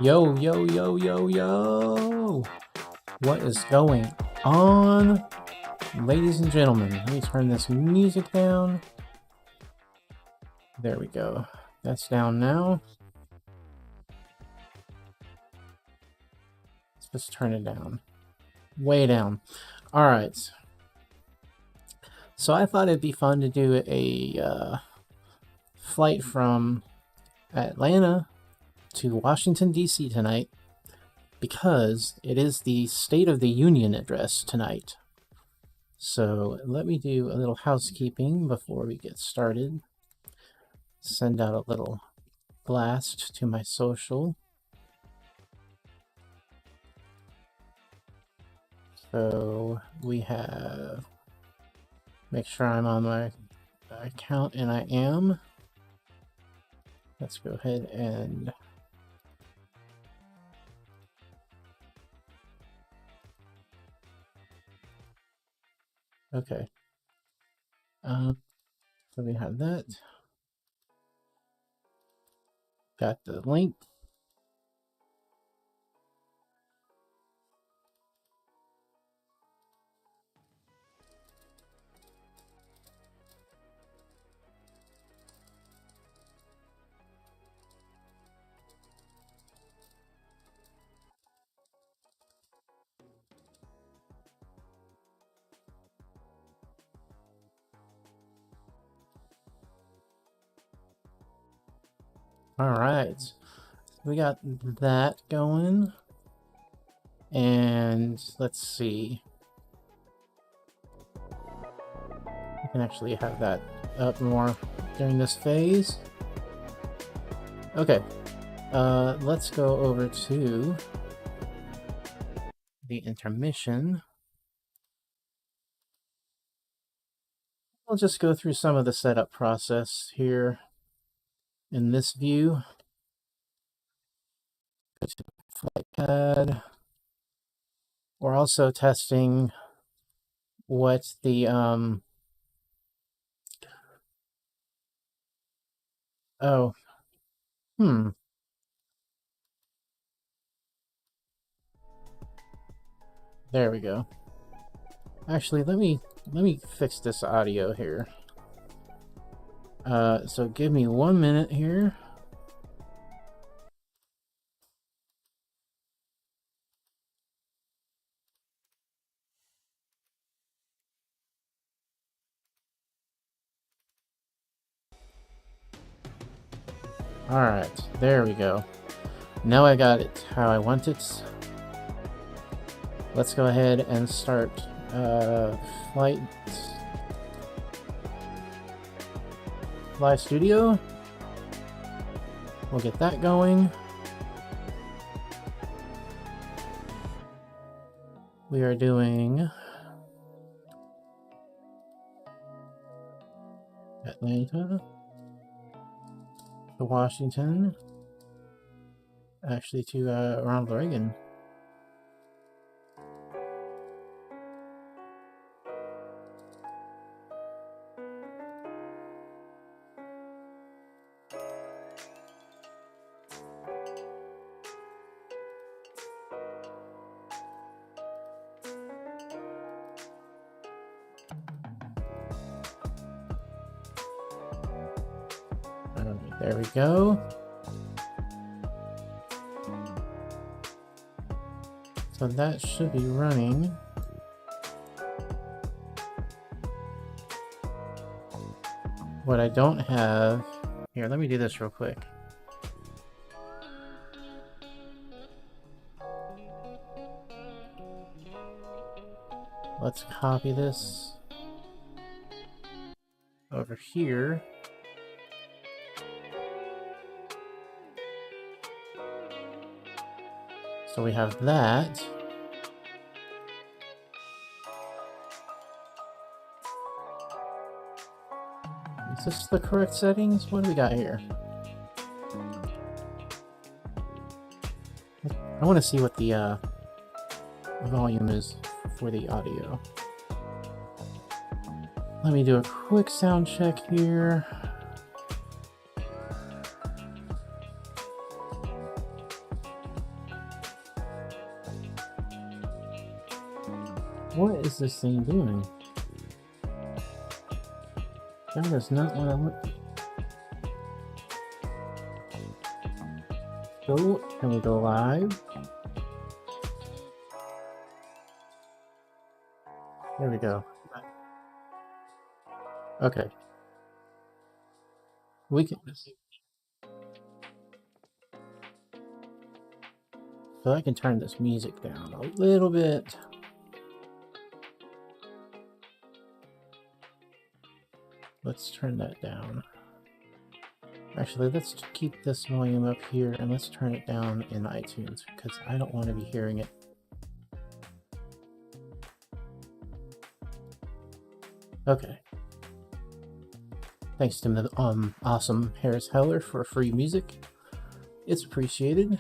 Yo, yo, yo, yo, yo! What is going on, ladies and gentlemen? Let me turn this music down. There we go. That's down now. Let's just turn it down. Way down. Alright. So I thought it'd be fun to do a flight from Atlanta to Washington, D.C. tonight, because it is the State of the Union address tonight. So let me do a little housekeeping before we get started. Send out a little blast to my social. So we have, make sure I'm on my account, and I am. Let's go ahead and okay. So we have that. Got the link. All right, we got that going, and let's see. I can actually have that up more during this phase. Okay, let's go over to the intermission. I'll just go through some of the setup process here. In this view, go to flight pad. We're also testing what the there we go. Actually, let me fix this audio here. So give me 1 minute here. All right, there we go. Now I got it how I want it. Let's go ahead and start flight studio. We'll get that going. We are doing Atlanta to Washington, actually to Ronald Reagan. There we go. So that should be running. What I don't have... Here, let me do this real quick. Let's copy this over here. So we have that. Is this the correct settings? What do we got here? I want to see what the volume is for the audio. Let me do a quick sound check here. What is this thing doing? That is not what I want. So, can we go live? There we go. Okay. We can... So I can turn this music down a little bit. Let's turn that down. Actually, let's keep this volume up here and let's turn it down in iTunes because I don't want to be hearing it. Okay. Thanks to the awesome Harris Heller for free music. It's appreciated.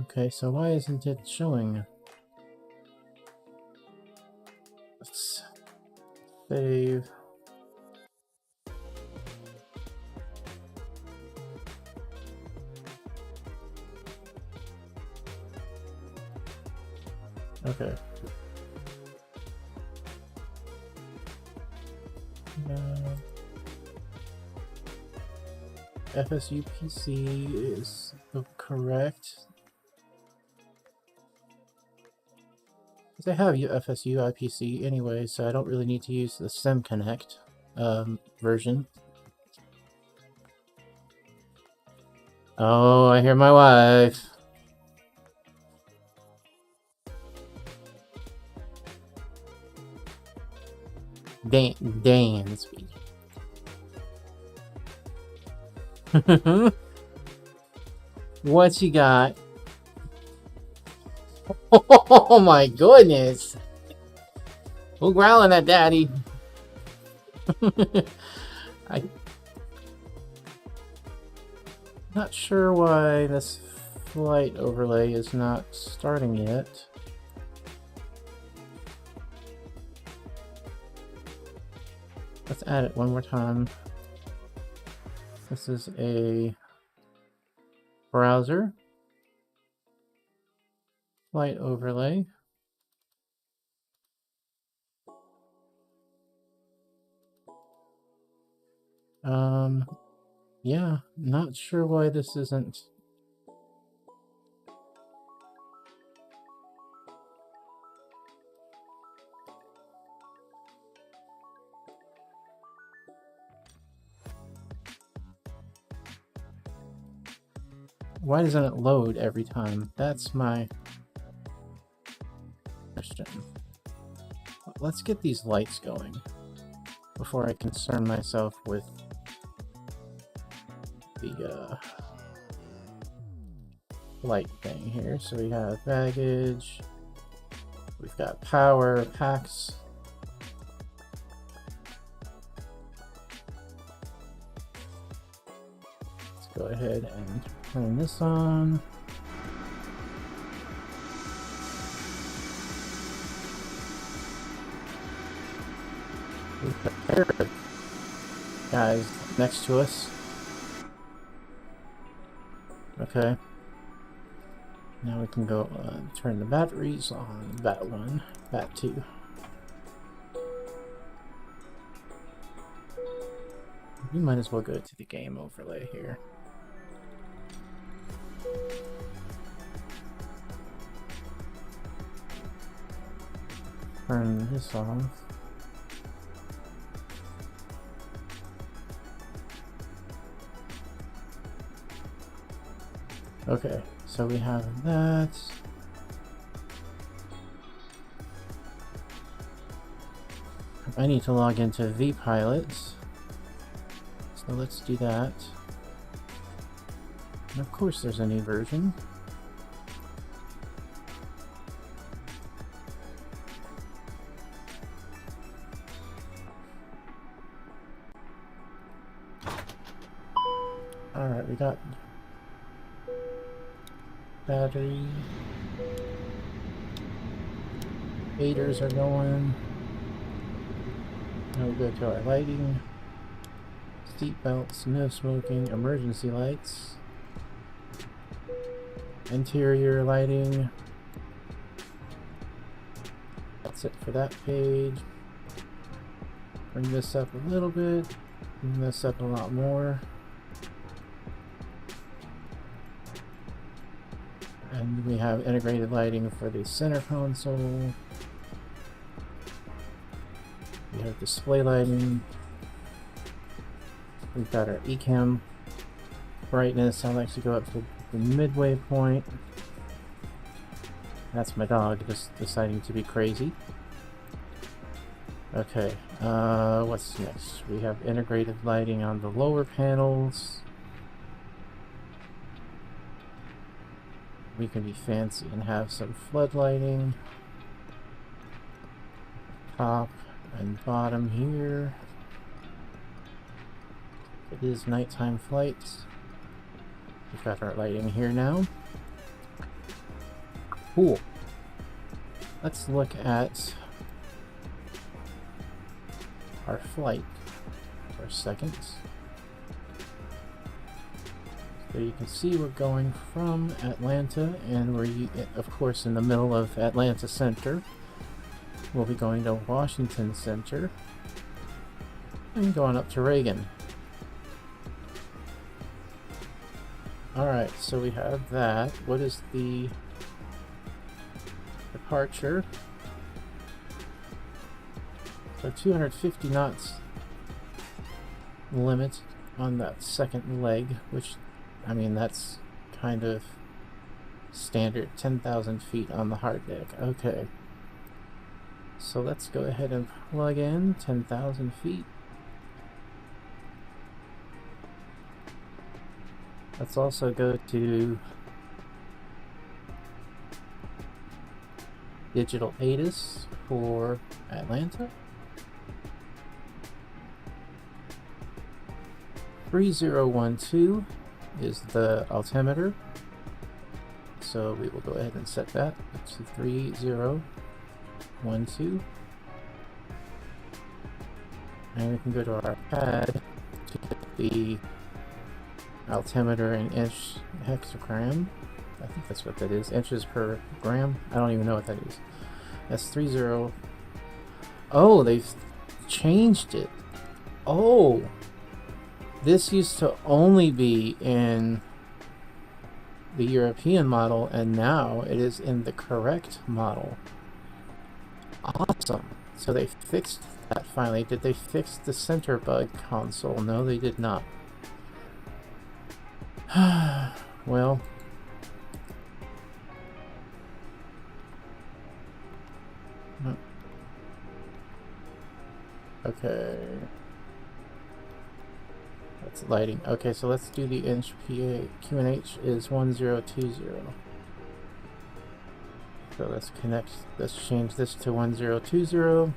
Okay, so why isn't it showing? Let's save. Okay. FSU PC is correct. Because I have FSU IPC anyway, so I don't really need to use the SimConnect version. Oh, I hear my wife. Dan speaking. What you got? Oh my goodness! Who growling at daddy? I'm not sure why this flight overlay is not starting yet. Let's add it one more time. This is a browser flight overlay. Yeah, not sure why this isn't. Why doesn't it load every time? That's my question. Let's get these lights going before I concern myself with the light thing here. So we have baggage, we've got power, packs. Let's go ahead and turn this on. We've got a pair of guys next to us. Okay. Now we can go turn the batteries on Bat 1, Bat 2. We might as well go to the game overlay here. turn this off. Okay, so we have that. I need to log into vPilot, so let's do that. And of course there's a new version. Alright, we got battery. Aiders are going. Now we go to our lighting. Seat belts, no smoking, emergency lights. Interior lighting. That's it for that page. Bring this up a little bit. Bring this up a lot more. And we have integrated lighting for the center console. We have display lighting. We've got our eCam brightness. I like to go up to the midway point. That's my dog just deciding to be crazy. Okay, what's next? We have integrated lighting on the lower panels. We can be fancy and have some flood lighting. Top and bottom here. It is nighttime flights. We've got our lighting here now. Cool. Let's look at our flight for a second. So you can see we're going from Atlanta, and we're of course in the middle of Atlanta Center. We'll be going to Washington Center and going up to Reagan. Alright, so we have that. What is the departure? So 250 knots limit on that second leg, which, I mean, that's kind of standard. 10,000 feet on the hard deck. Okay. So let's go ahead and plug in 10,000 feet. Let's also go to Digital ATIS for Atlanta. 3012 is the altimeter. So we will go ahead and set that to 3012. And we can go to our pad to get the altimeter in inch hexagram. I think that's what that is. Inches per gram. I don't even know what that is. That's 30. Oh, they've changed it. Oh, this used to only be in the European model, and now it is in the correct model. Awesome. So they fixed that finally. Did they fix the center bug console? No, they did not. Well, okay, that's lighting. Okay, so let's do the inch PA. QNH is 1020. So let's connect, let's change this to 1020.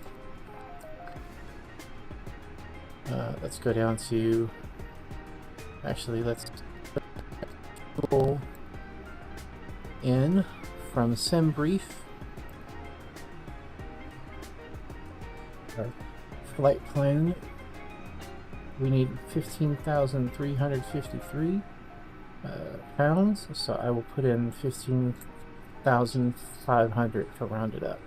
Let's go down to, actually let's pull in from SimBrief. Our flight plan, we need 15,353 pounds, so I will put in 15,500 to round it up.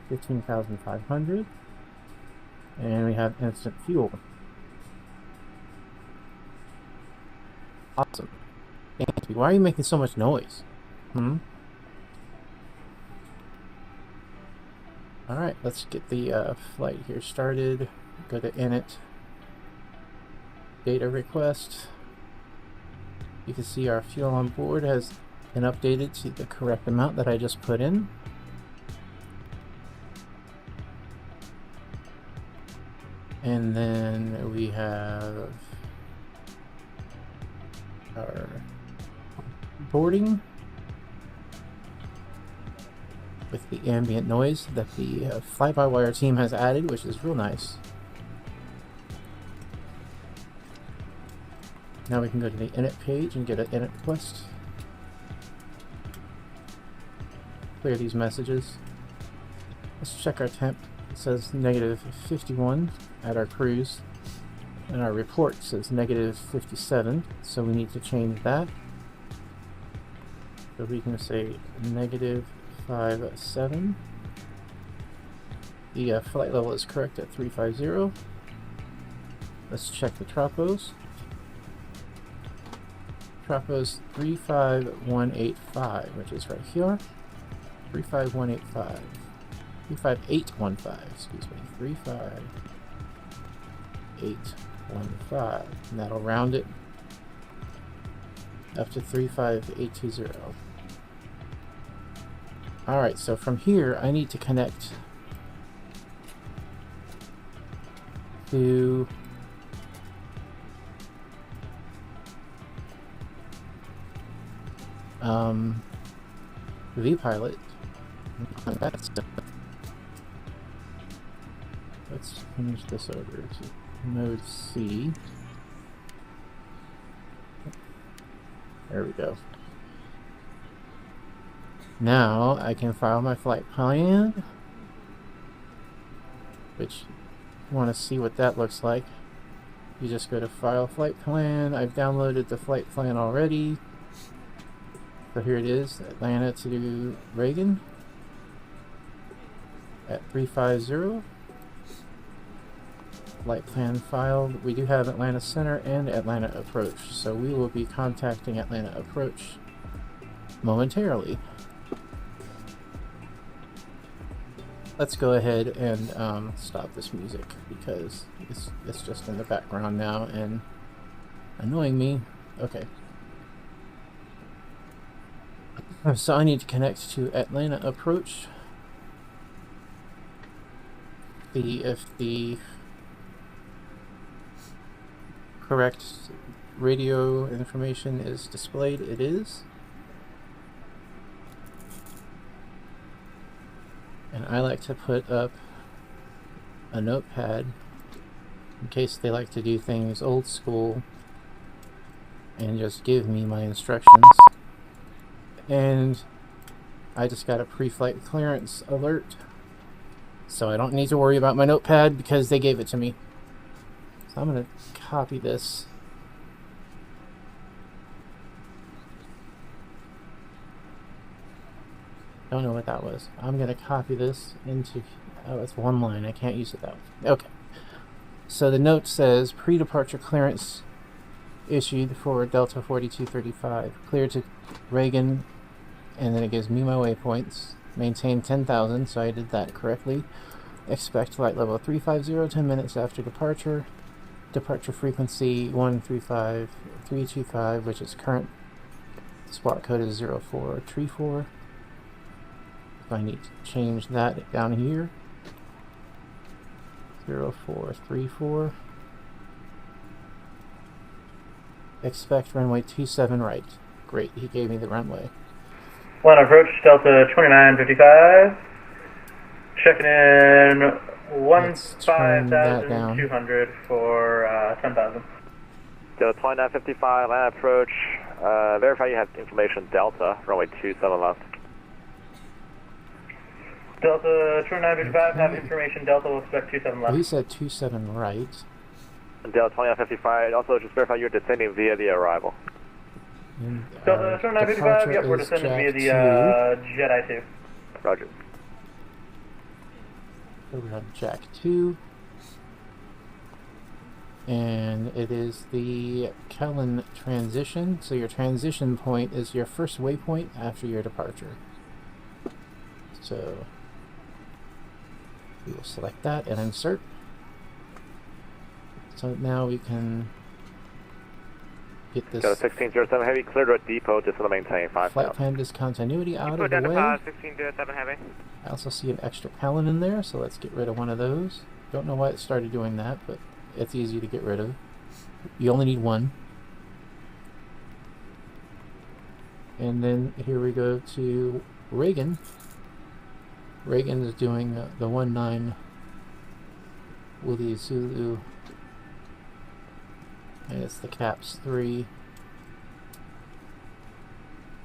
15,500, and we have instant fuel. Awesome. Why are you making so much noise? Alright, let's get the flight here started. Go to init, data request. You can see our fuel on board has been updated to the correct amount that I just put in. And then we have our boarding with the ambient noise that the fly-by-wire team has added, which is real nice. Now we can go to the init page and get an init request. Clear these messages. Let's check our temp. It says -51 at our cruise, and our report says -57, so we need to change that. So we can say -57. The flight level is correct at 350. Let's check the tropos. Tropos 35185, which is right here. 35185. 35815, excuse me. 35815. And that'll round it up to 35820. Alright, so from here I need to connect to vPilot. Let's change this over to mode C. There we go. Now I can file my flight plan, which if you want to see what that looks like, you just go to File Flight Plan. I've downloaded the flight plan already. So here it is, Atlanta to Reagan at 350. Flight plan filed. We do have Atlanta Center and Atlanta Approach, so we will be contacting Atlanta Approach momentarily. Let's go ahead and stop this music because it's just in the background now and annoying me. Okay. So I need to connect to Atlanta Approach. If the correct radio information is displayed, it is. And I like to put up a notepad in case they like to do things old school and just give me my instructions. And I just got a pre-flight clearance alert, so I don't need to worry about my notepad because they gave it to me. So I'm going to copy this. Don't know what that was. I'm going to copy this into... Oh, it's one line. I can't use it that way. Okay. So the note says, pre-departure clearance issued for Delta 4235. Clear to Reagan, and then it gives me my waypoints. Maintain 10,000, so I did that correctly. Expect flight level 350, 10 minutes after departure. Departure frequency 135325, which is current. Spot code is 0434. I need to change that down here. 0434. Expect runway 27 right. Great, he gave me the runway. One approach, Delta 2955. Checking in 15,200 for 10,000. Delta 2955, Atlanta approach. Verify you have information Delta, runway 27 left. Delta 2955, have information Delta, will expect 27 left. He said 27 right. Delta 2955, also just verify you're descending via the arrival. And, Delta 2955, yep, we're descending via the Jedi 2. Roger. So we have Jack 2. And it is the Kellen transition. So your transition point is your first waypoint after your departure. So We will select that and insert. So now we can get this Got a 1607 Heavy, cleared at depot, just to maintain 5,000. flight plan discontinuity out of the way. 1607 Heavy. I also see an extra pallet in there, so let's get rid of one of those. Don't know why it started doing that, but it's easy to get rid of. You only need one. And then here we go to Reagan. Reagan is doing the 19 Willie Zulu. And it's the CAPS 3.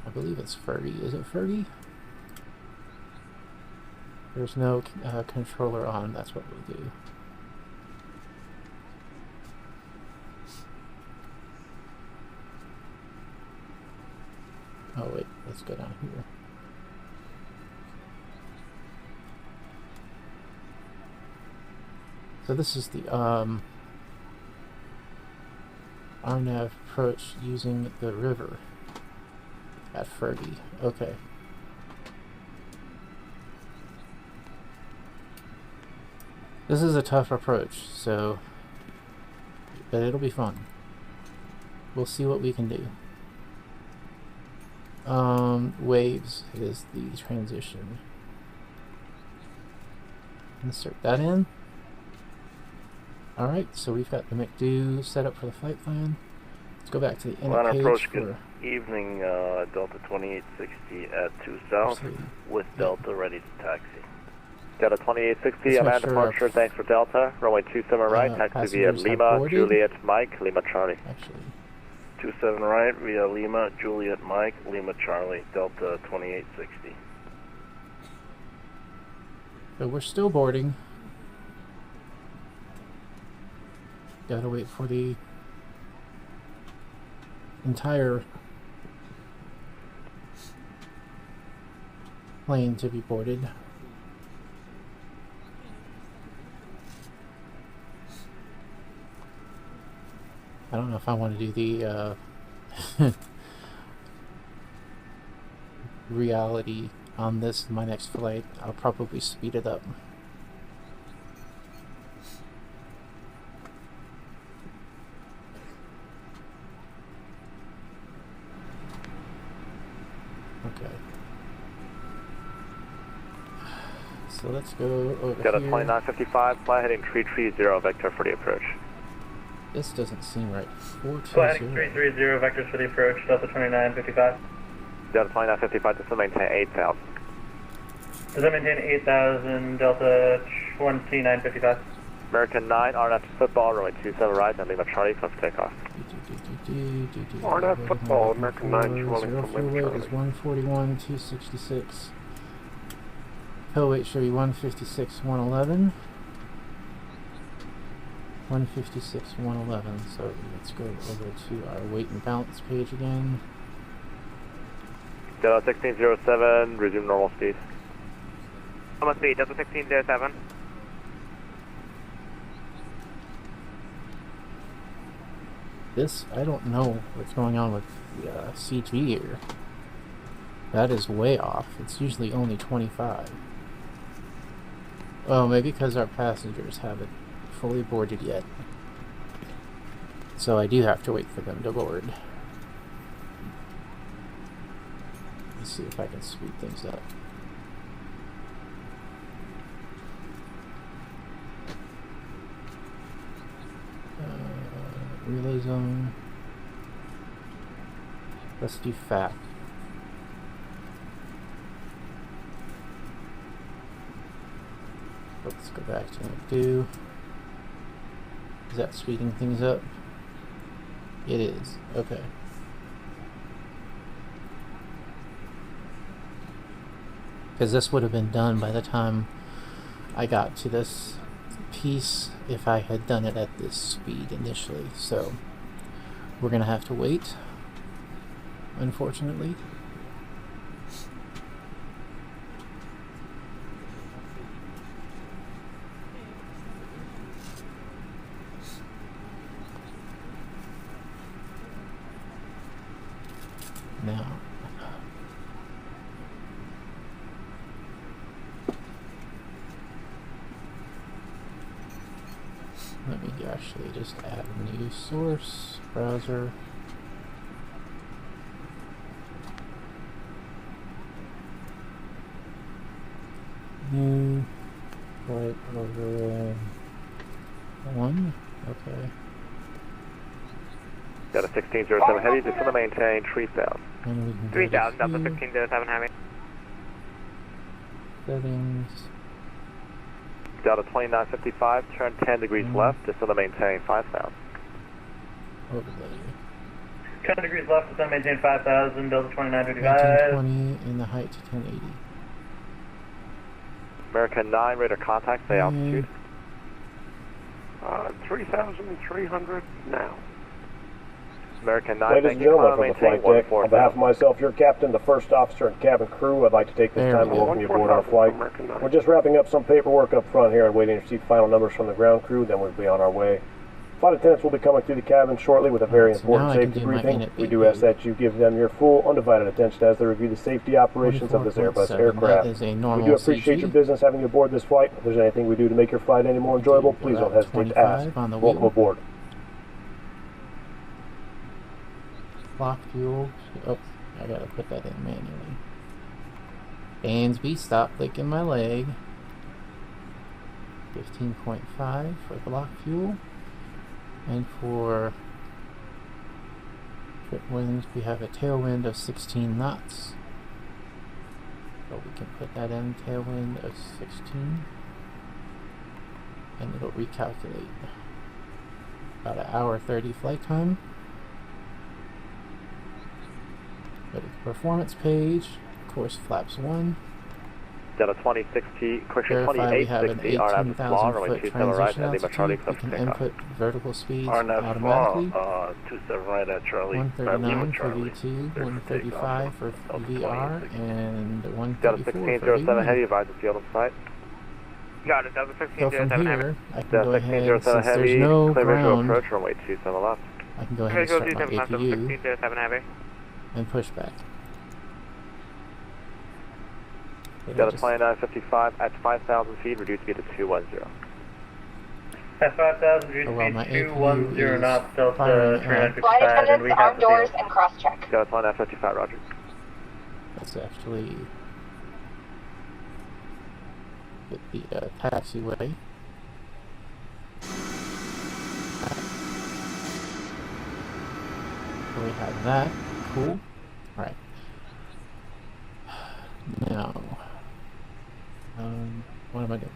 I believe it's Fergie. Is it Fergie? There's no controller on. That's what we'll do. Oh wait, let's go down here. So this is the Rnav Approach using the river at Fergie. Okay. This is a tough approach, so but it'll be fun. We'll see what we can do. Waves is the transition. Insert that in. Alright, so we've got the McDo set up for the flight plan. Let's go back to the end page approach, for... good evening, Delta 2860 at 2 South, with Delta ready to taxi. Delta 2860, I'm at departure, thanks for Delta. Runway 27 right, taxi via Lima, Juliet, Mike, Lima, Charlie. Actually, 27 right via Lima, Juliet, Mike, Lima, Charlie, Delta 2860. so we're still boarding. Gotta wait for the entire plane to be boarded. I don't know if I want to do the reality on this my next flight. I'll probably speed it up. Okay. So let's go over Delta here. 2955, fly heading 330 vector for the approach. This doesn't seem right. Fly heading 330 vectors for the approach, Delta 2955. Delta 2955, just to maintain 8,000. Does that maintain 8,000, Delta 2955? American 9, Rnav football, runway 27 right, and Lima, Charlie, close for takeoff. Rnav football, American 9, Charlie from fuel Lima, weight is 141, 266. Tow weight should be 156, 111. 156, 111. So let's go over to our weight and balance page again. Delta 1607, resume normal speed. Normal speed, Delta 1607. This, I don't know what's going on with the CG here. That is way off. It's usually only 25. Oh, maybe because our passengers haven't fully boarded yet. So I do have to wait for them to board. Let's see if I can speed things up. Relay zone. Let's do fat. Let's go back to McDo. Is that speeding things up? It is. Okay. Because this would have been done by the time I got to this piece if I had done it at this speed initially. So we're gonna have to wait, unfortunately. Now, actually just add a new source browser. New flight overlay 1. Okay. Got a 1607 heavy, just gonna maintain 3,000. And we can go 3000, to Delta here, 1607 heavy. settings. Delta 2955, turn 10 degrees left, just gonna maintain 5,000. Overlay. 10 degrees left, descend maintain 5,000, Delta 2955. 1920 and the height to 1080. American 9, radar contact, say altitude. 3,300 now. American 9, Ladies thank and you. gentlemen, Climb from the maintain flight deck, on behalf of 14,000. myself, your captain, the first officer, and cabin crew, I'd like to take this There time we to go. welcome you aboard our flight. We're just wrapping up some paperwork up front here and waiting to receive final numbers from the ground crew, then we'll be on our way. Flight attendants will be coming through the cabin shortly with a very So important now I can safety do my briefing. init We do BP. ask that you give them your full, undivided attention as they review the safety operations of this Airbus 24.7, aircraft. that is a We normal do appreciate CG. your business having you aboard this flight. If there's anything we do to make your flight any more enjoyable, please don't hesitate to ask. 25 on the Welcome wheel. aboard. Lock fuel. Oh, I gotta put that in manually. Dansby, stop licking my leg. 15.5 for block fuel. And for trip winds, we have a tailwind of 16 knots. So we can put that in, tailwind of 16. And it'll recalculate. About an hour 30 flight time. Go to the performance page, course flaps 1. Delta 2060, correction Verify we have an 2860, RNAV 18,000 flaw, runway foot 27 right, transition and Lima Charlie, altitude. We can takeoff. input vertical speeds RNAV automatically. 27 right at Charlie. 139 for Charlie. V2, Clear for 135 for takeoff. VR, Delta and Delta 134 for 1607 heavy, V1. advise the field on site. Got it, Delta So 1607 from heavy. here, I can Delta go ahead, 1607 since there's heavy, no clear visual ground, approach, runway 27 left. I can go ahead and Visual start my 27 left, Delta APU 1607 heavy. and push back. It'll Delta just- 2955 at 5,000 feet, reduce speed to 210. At 5,000, reduce Oh, well, my speed APU 210 is knots, Delta firing up. 2955, Flight and we attendants, have arm the doors, field. and cross-check. Delta 2955, roger. Let's actually get the taxiway. So we have that. Cool. Alright. Now, what am I doing?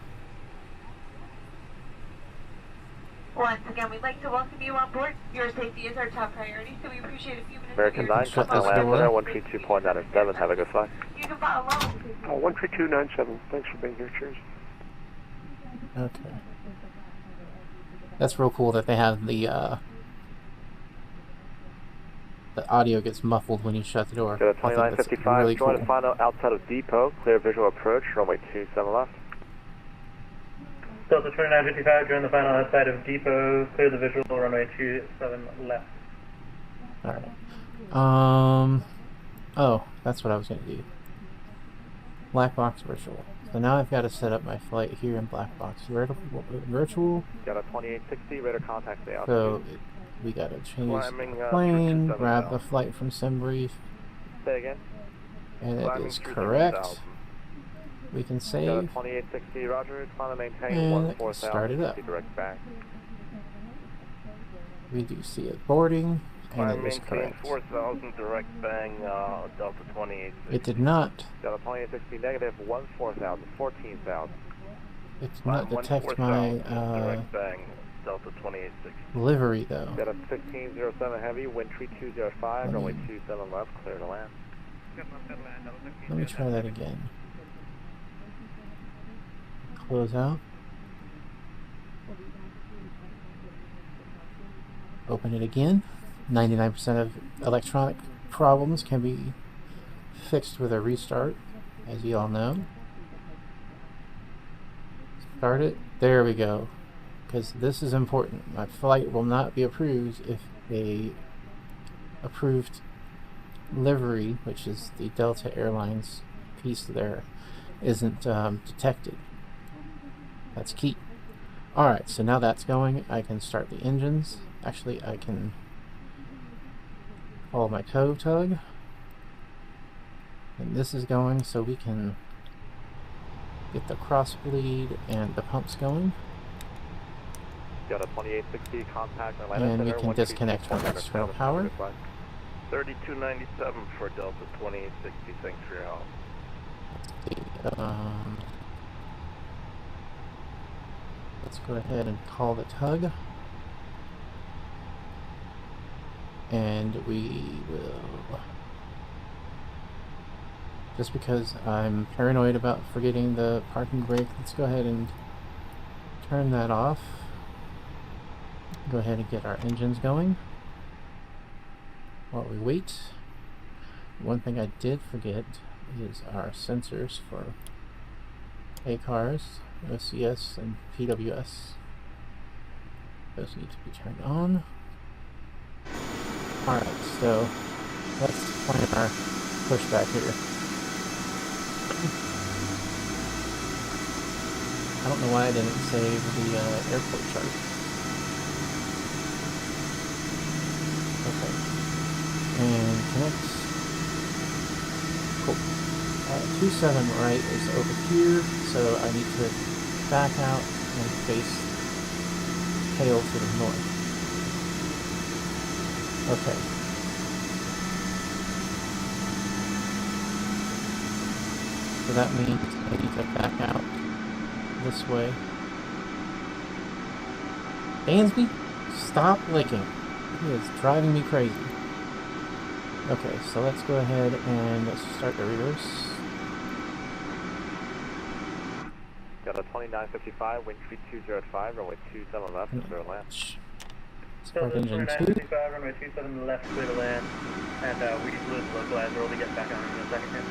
Once again, we'd like to welcome you on board. Your safety is our top priority, so we appreciate a few minutes. American of your 9, Shut Captain this Land door. Center, 132.97, have a good flight. You can follow along. 13297, thanks for being here, cheers. Okay. That's real cool that they have the audio gets muffled when you shut the door. Delta I think that's 2955, really join cool. the final outside of depot, clear visual approach, runway 27 left. Delta 2955, join the final outside of depot, clear the visual, runway 27 left. Alright. Oh, that's what I was going to do. Black box virtual. So now I've got to set up my flight here in black box virtual. Delta 2860, radar contact, stay out. So we got to change Climbing, the plane, 227 grab the now. flight from SimBrief, Say again. and it Climbing is 270,000. correct. We can Delta save. 2860, roger, climb and maintain And 14,000, start it up. direct back. We do see it boarding, and it is Maintain correct. 4,000, direct bang, Delta 2860. It did not. Delta 2860, negative 14,000, 14,000. It did not detect my direct bang, Delta 2860. livery though. Delta 1607 heavy, wind tree 205, Let runway me- 27 left, clear to land. Let me try that again. Close out. Open it again. 99% of electronic problems can be fixed with a restart, as you all know. Start it. There we go. Because this is important. My flight will not be approved if a approved livery, which is the Delta Airlines piece there, isn't detected. That's key. Alright, so now that's going, I can start the engines. Actually, I can call my tow tug. And this is going, so we can get the cross bleed and the pumps going. Got a 2860 contact Atlanta And we Center, can disconnect from external power. 3297 for Delta 2860. Thanks for your help. Let's go ahead and call the tug. And we will, just because I'm paranoid about forgetting the parking brake, let's go ahead and turn that off. Go ahead and get our engines going while we wait. One thing I did forget is our sensors for ACARS, OCS, and PWS. Those need to be turned on. Alright, so let's plan our pushback here. I don't know why I didn't save the airport chart. Okay. And connect. Cool. 27 right is over here, so I need to back out and face tail to the north. Okay. So that means I need to back out this way. Dansby, stop licking. It is driving me crazy. Okay, so let's go ahead and let's start the reverse. Got a 2955, wind speed 205, runway 27 left, clear to land. Start engine 2. 2955, runway 27 left, clear to land. And we lose the localizer, we'll be getting back on in a second here.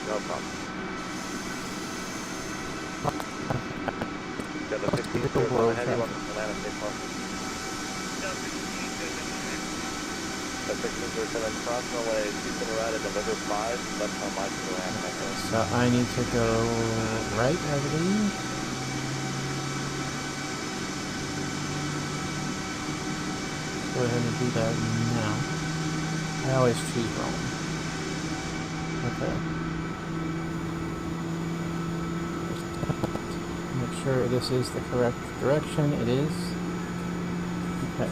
No problem. Got the 16-0 heavy, welcome to Atlanta, stay far. The 1607 cross runway 27 right at deliver 5, left on Mike to Atlanta. So I need to go right, I believe. Go ahead and do that now. I always choose wrong. Okay. Make sure this is the correct direction. It is. Okay.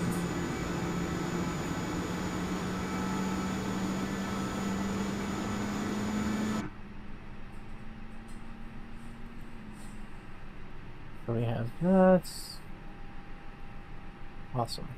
So we have that. Awesome.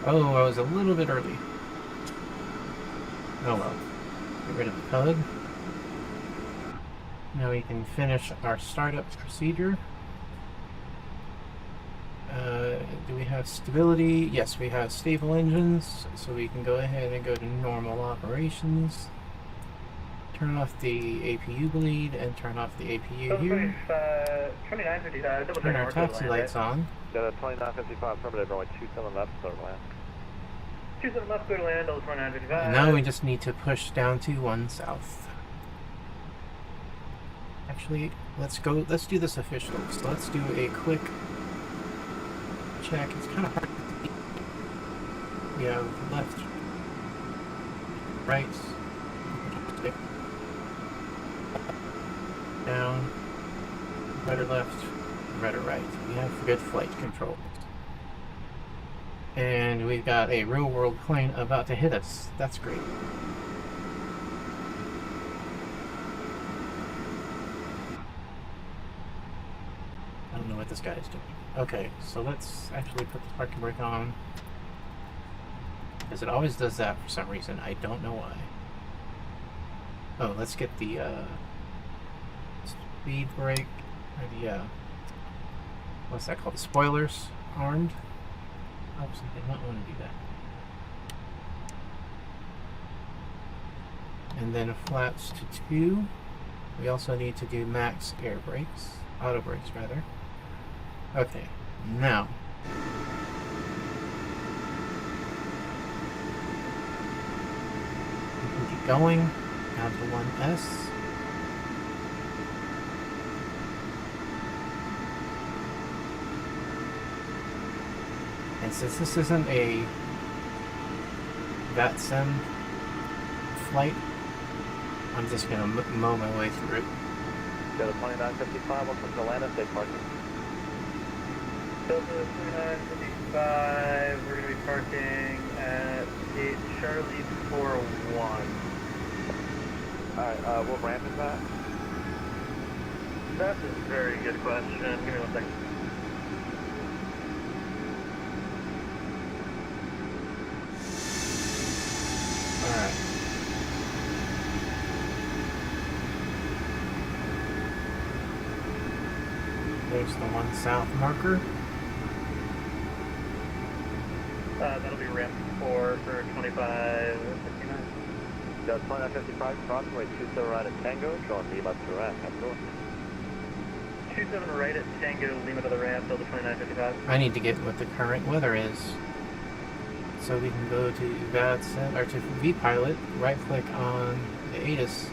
Oh, I was a little bit early. Oh well. Get rid of the tug. Now we can finish our startup procedure. Do we have stability? Yes, we have stable engines, so we can go ahead and go to normal operations. Turn off the APU bleed and turn off the APU here. 2955, double Turn check our taxi lights on. Got a 2955 affirmative, runway 27 left, clear to land. 27 left, clear to land, double 2955. And now we just need to push down to 1 south. Actually, let's do this officially. So let's do a quick check. It's kind of hard to see. We have left, right, down, right or left, right or right. We have good flight controls. And we've got a real world plane about to hit us. That's great. I don't know what this guy is doing. Okay, so let's actually put the parking brake on. Because it always does that for some reason. I don't know why. Oh, let's get the speed brake, or the, what's that called? The spoilers armed. Oops, I did not want to do that. And then flaps to 2. We also need to do max air brakes, auto brakes rather. Okay, Now, we can keep going down to 1S. And since this isn't a VATSIM flight, I'm just going to mow my way through it. Go to 2955, welcome to Atlanta, safe parking. Delta 2955, we're going to be parking at 8 Charlie 41. Alright, what ramp is that? That's a very good question. Give me 1 second. Alright. There's the 1 south marker. That'll be ramp 4 for 2559. Delta 2955, approximately 27 right at Tango, showing Lima to ramp, have going. 27 right at Tango, Lima to the ramp, Delta 2955. I need to get what the current weather is. So we can go to VATSIM, or to vPilot, right click on the ATIS,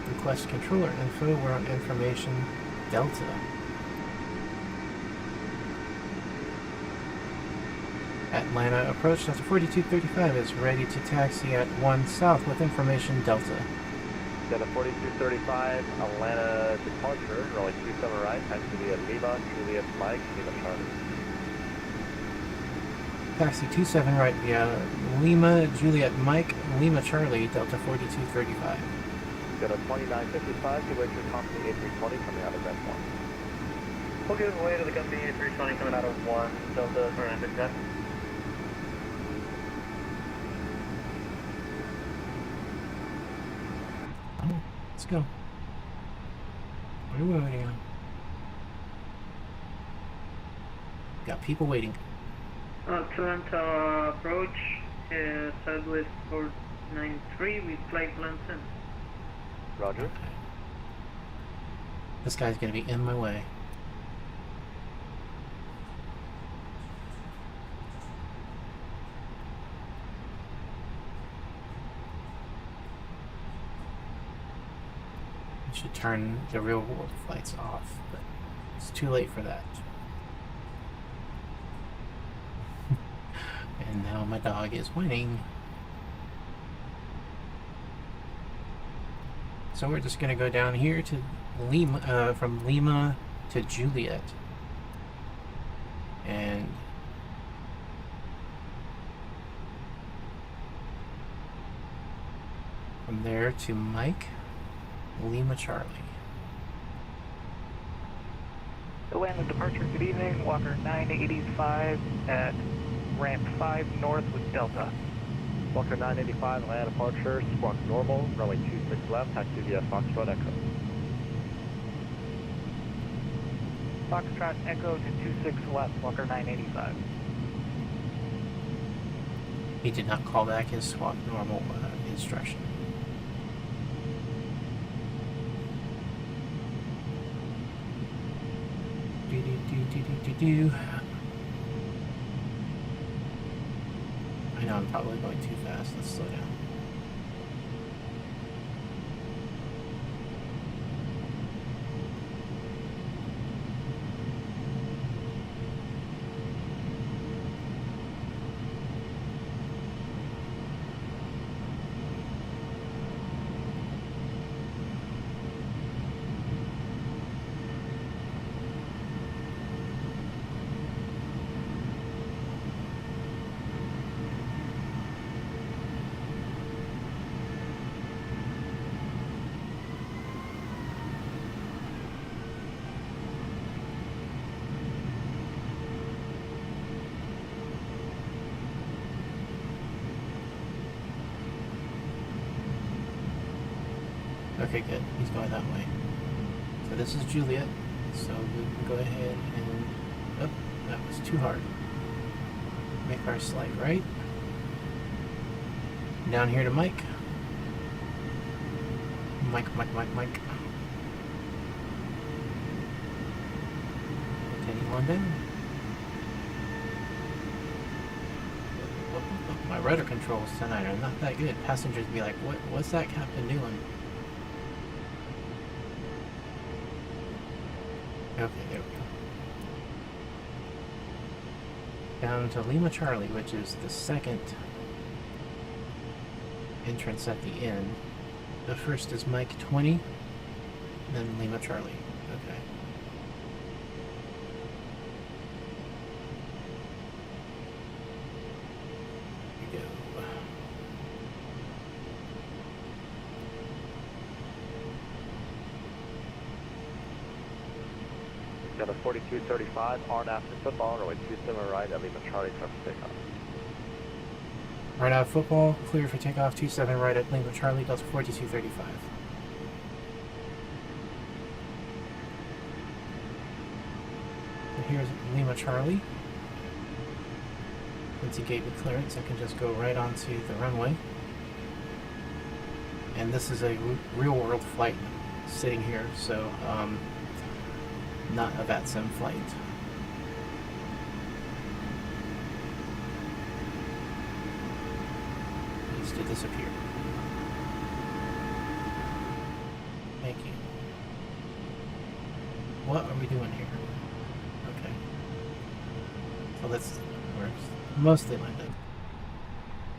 request controller info, we're on information Delta. Atlanta Approach, Delta 4235 is ready to taxi at 1 south with information Delta. Delta 4235, Atlanta departure, runway 27 right, taxi via Lima, Juliet, Mike, Lima, Charlie. Taxi 27 right via Lima, Juliet, Mike, Lima, Charlie, Delta 4235. Delta 2955, give way to your company A320 coming out of that 1. We'll give way to the company A320 coming out of 1, Delta 2955. Let's go. What are we waiting on? Got people waiting. Untitled Approach, Southwest 493 with flight plans in. Roger. Okay. This guy's gonna be in my way. I should turn the real world flights off, but it's too late for that. And now my dog is whining. So we're just gonna go down here to Lima, from Lima to Juliet. And from there to Mike, Lima, Charlie. Atlanta departure, good evening. Walker 985 at ramp 5 north with Delta. Walker 985, Atlanta departure, squawk normal, runway 26 left, taxi via Foxtrot Echo. Foxtrot Echo to 26 left, Walker 985. He did not call back his squawk normal instruction. I know I'm probably going too fast. Let's slow down. Okay, good. He's going that way. So this is Juliet. So we can go ahead and... Oh, that was too hard. Make our slide right. Down here to Mike. Mike. Continue on down. my rudder controls tonight are not that good. Passengers be like, what's that captain doing? Okay, there we go. Down to Lima Charlie, which is the second entrance at the end. The first is Mike 20, then Lima Charlie. Okay. Here we go. Got a 4235, Rnav to football, runway 27 right at Lima Charlie, start for takeoff. Rnav football, clear for takeoff, 27 right at Lima Charlie, Delta 4235. So here's Lima Charlie. Since he gave me clearance, I can just go right onto the runway. And this is a real-world flight sitting here, so not a VATSIM flight. Needs to disappear. Thank you. What are we doing here? Okay. So we're mostly lined up.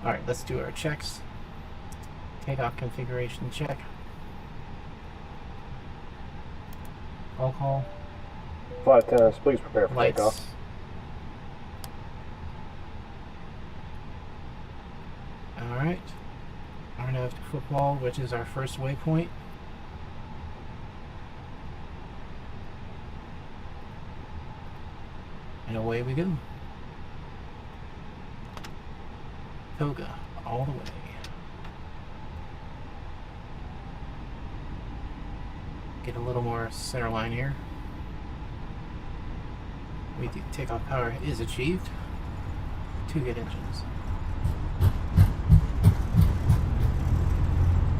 Alright, let's do our checks. Takeoff configuration check. All call. Flight attendants, please prepare for Lights. takeoff. Alright. Rnav to football, which is our first waypoint. And away we go. Toga, all the way. Get a little more center line here. Takeoff power is achieved. 2 good engines.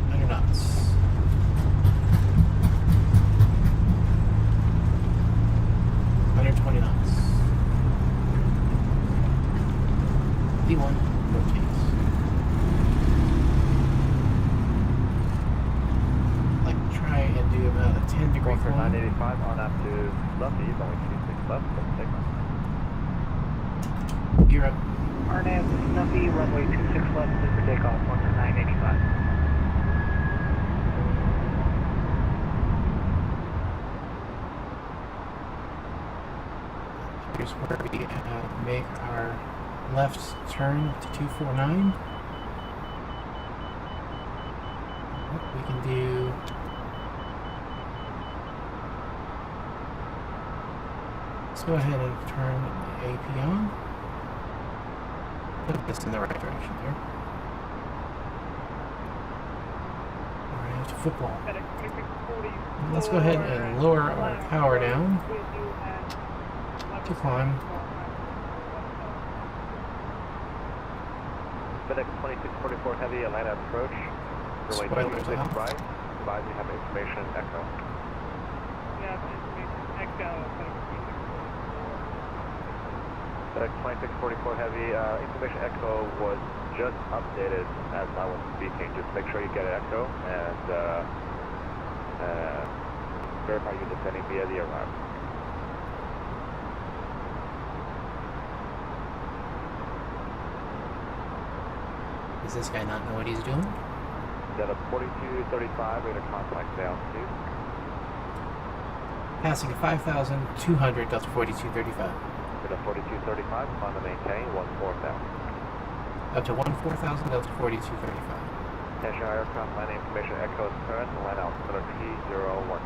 100 knots. D1 rotates. Like try and do about a 10-degree For climb. 985 on up to lefty, only 26 left, so take off. Gear up. Rnav Snuffy, runway 26 left, clear for takeoff, on to 985. Here's where we make our left turn to 249. We can do let's go ahead and turn the AP on. Put this in the right direction there. Alright, football. Let's go ahead and lower our power down to climb. FedEx 2644 Heavy, Atlanta approach. Runway 26 right. Advise you have information echo. Yeah, information echo. FedEx 2644 Heavy, information echo was just updated as I was speaking. Just make sure you get an echo and verify you're descending via the arrival. Does this guy not know what he's doing? Delta 4235, radar contact down to. Passing at 5,200, Delta 4235. Delta 4235, on to maintain 14,000. Up to 14,000, Delta 4235. Attention aircraft landing information echoes current and line altimeter T012.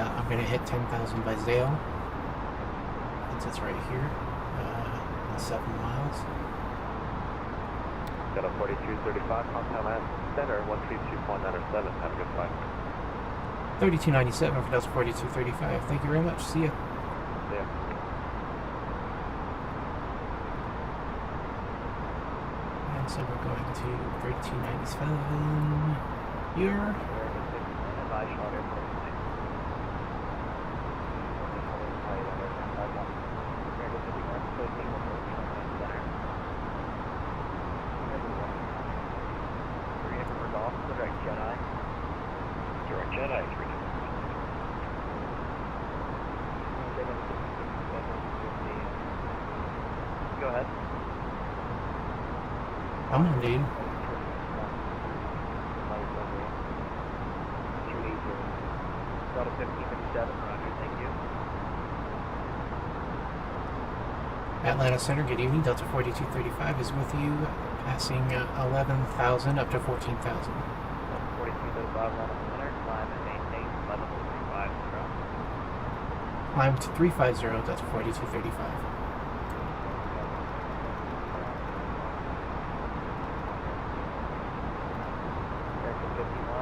I'm going to hit 10,000 by Zale, since it's right here, in 7 miles. Delta 4235, contact land center 132.97. Have a good flight. 3297 for Delta 4235. Thank you very much. See ya. See ya. And so we're going to 3297 here. Go ahead. I'm on, dude. Got a 1557, roger, thank you. Atlanta Center, good evening. Delta 4235 is with you, passing 11,000 up to 14,000. 4235, Atlanta Center, climb and maintain level 350. Climb to 350, Delta 4235.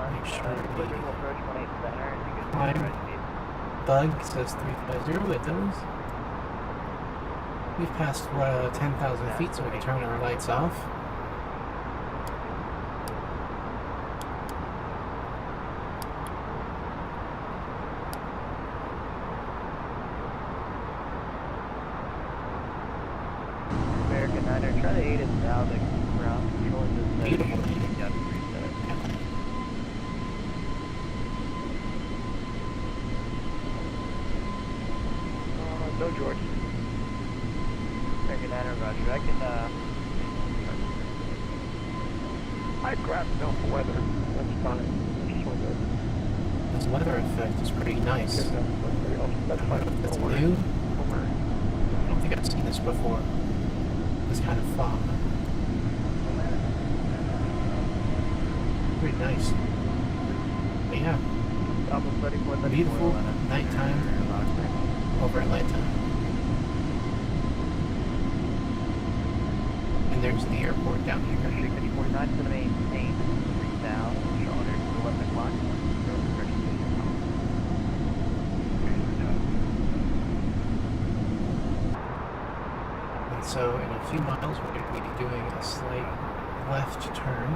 Make sure the climb bug says 350, it does. We've passed 10,000 feet, so we can turn our lights off. American 9er, try to aid us now, the ground control is just Beautiful. No, George. American 9er, roger. I can, I grabbed no weather. That's fine. This weather effect is pretty nice. That's fine. That's new. I don't think I've seen this before. This kind of fog. Pretty nice. But yeah, beautiful nighttime over Atlanta. And there's the airport down here. 5049 to the maintain, 3 down, shoulder to 11 o'clock. And so in a few miles we're going to be doing a slight left turn.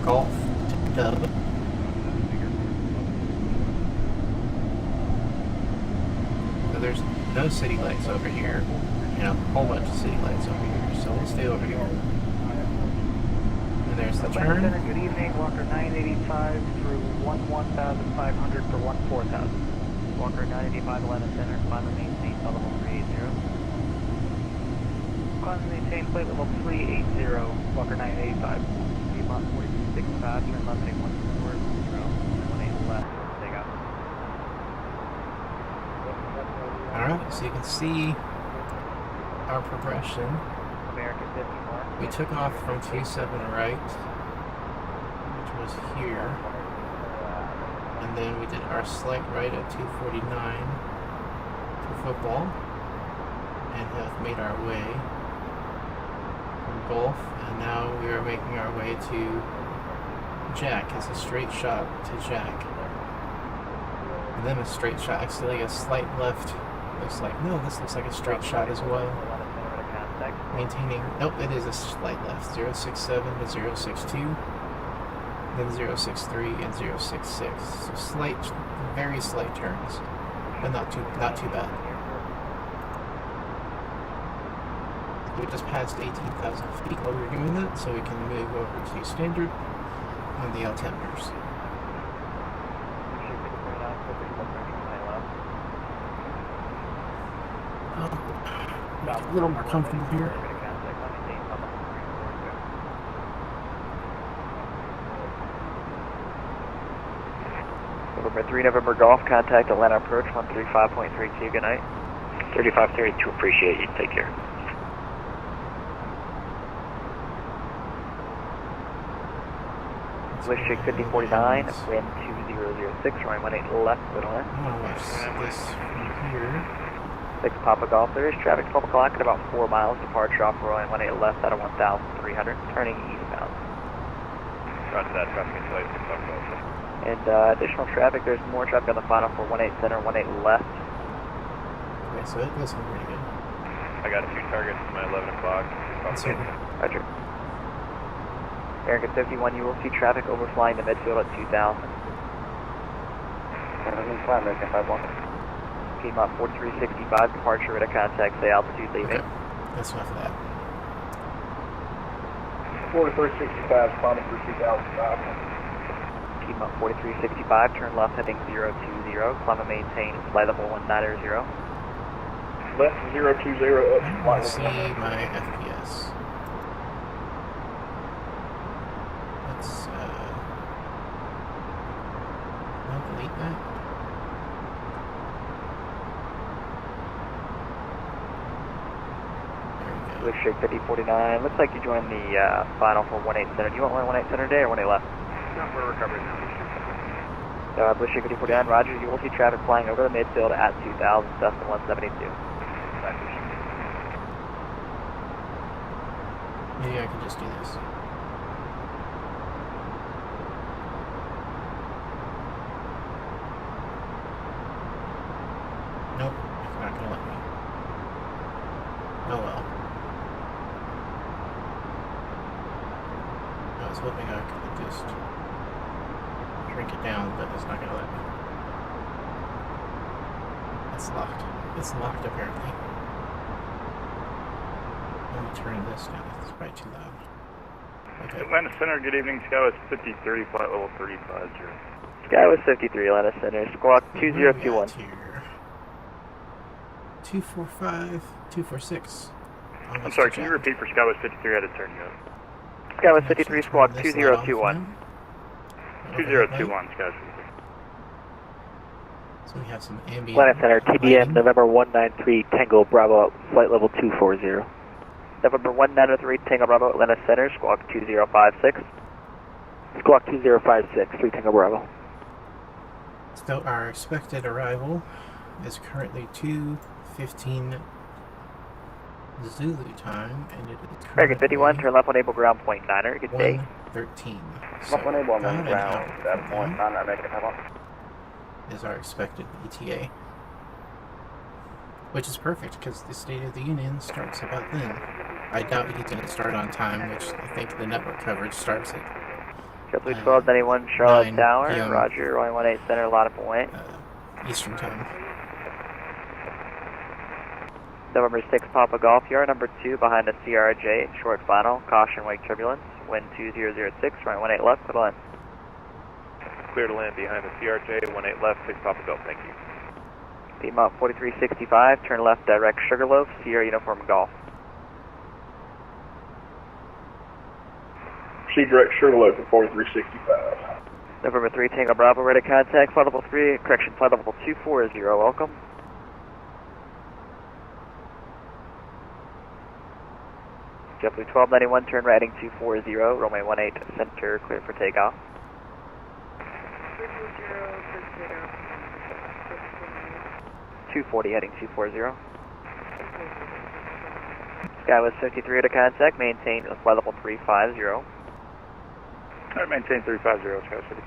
Golf to Dub. So there's no city lights over here, and a whole bunch of city lights over here, so we'll stay over here. And there's the turn. Good evening, Walker 985 through 1,500 for 14,000. Walker 985 Atlanta Center, climb and maintain level 380. Climb and maintain plate level 380, Walker 985. Piedmont 46.5, turn left, take 140, 18 left, take out. Alright, so you can see our progression. American 54. We took off from 27 right, which was here. And then we did our slight right at 249 to football, and have made our way from Gulf, and now we are making our way to Jack. It's a straight shot to Jack, and then a straight shot, actually a slight left. Looks like, no, this looks like a straight shot as well. Maintaining, nope, it is a slight left. 067 to 062. Then 063 and 066. So slight, very slight turns, but not too bad. We just passed 18,000 feet while we were doing that, so we can move over to standard on the altimeters. A little more comfortable here. November 3 November Golf, contact Atlanta Approach 135.32, good night. 3532, appreciate you, take care. Wish Chick 5049, wind 2006, runway 18 left, good on. I'm gonna watch this from here. 6 Papa Golf, there is traffic 12 o'clock at about 4 miles, departure off runway 18 left out of 1,300, turning eastbound. Roger that, traffic is late, 6 Papa Golf. And additional traffic, there's more traffic on the final for 18 center, 18 left. Okay, so it does sound pretty good. I got a few targets at my 11 o'clock, That's over. Roger. American 51, you will see traffic overflying the midfield at 2000. American 51. Piedmont 4365, departure, radar contact, say altitude leaving. Okay. That's enough of that. 4365, responding for 2005. Piedmont 4365, turn left heading 020, climb and maintain flight level 190. Left 020 up to flight Let's see my FPS. Let's I'll delete that. There we go. Blue Streak 5049, looks like you joined the final for 18 center. Do you want 18 center today or 18 left? No, we're recovering now. Blue Streak 5049, roger, you will see traffic flying over the midfield at 2000, Cessna 172. Maybe I can just do this. Nope, it's not gonna let me. Oh well. I was hoping I could just shrink it down, but it's not gonna let me. It's locked. It's locked apparently. Let me turn this down. It's probably too loud. Okay. Atlanta Center, good evening. Skywest 5030, flight level 350. Skywest 53, Atlanta Center, squawk 2021. 245, 246. I'm sorry, can you repeat for Skywest 53? I had to turn you up. Skywest 53, squawk 2021. 2021, Skywest 53. So we have some ambient. Atlanta Center, TBM, November 193, Tango Bravo, flight level 240. November 193, Tango Bravo, Atlanta Center, squawk 2056. Squawk 2056, 3 Tango Bravo. So our expected arrival is currently 2:15 Zulu time, and it is American 51, turn left on Able ground point 9er, good day. 1:13. Left on Able on about an ground, hour that from point, now 9er, American 51. is our expected ETA. Which is perfect, because the State of the Union starts about then. I doubt he's going to start on time, which I think the network coverage starts at JetBlue 1291, Charlotte 9 Tower, p.m. roger, rolling 18 center, a lot of point. Eastern time. November 6, Papa Golf, yard number 2 behind the CRJ, short final, caution wake turbulence, wind 2006, right 18 left, clear to land. Clear to land behind the CRJ, 18 left, 6 Papa Golf, thank you. Piedmont 4365, turn left direct Sugarloaf, Sierra Uniform Golf. Proceed direct Sugarloaf at 4365. November 3, Tango Bravo, ready to contact, flight level 3, correction, flight level 240, welcome. JetBlue 1291, turn right heading 240, runway 18 center, clear for takeoff. 240 heading 240. Skywest 53 to contact, maintain flight level 350. Alright, maintain 350, Skywest 53.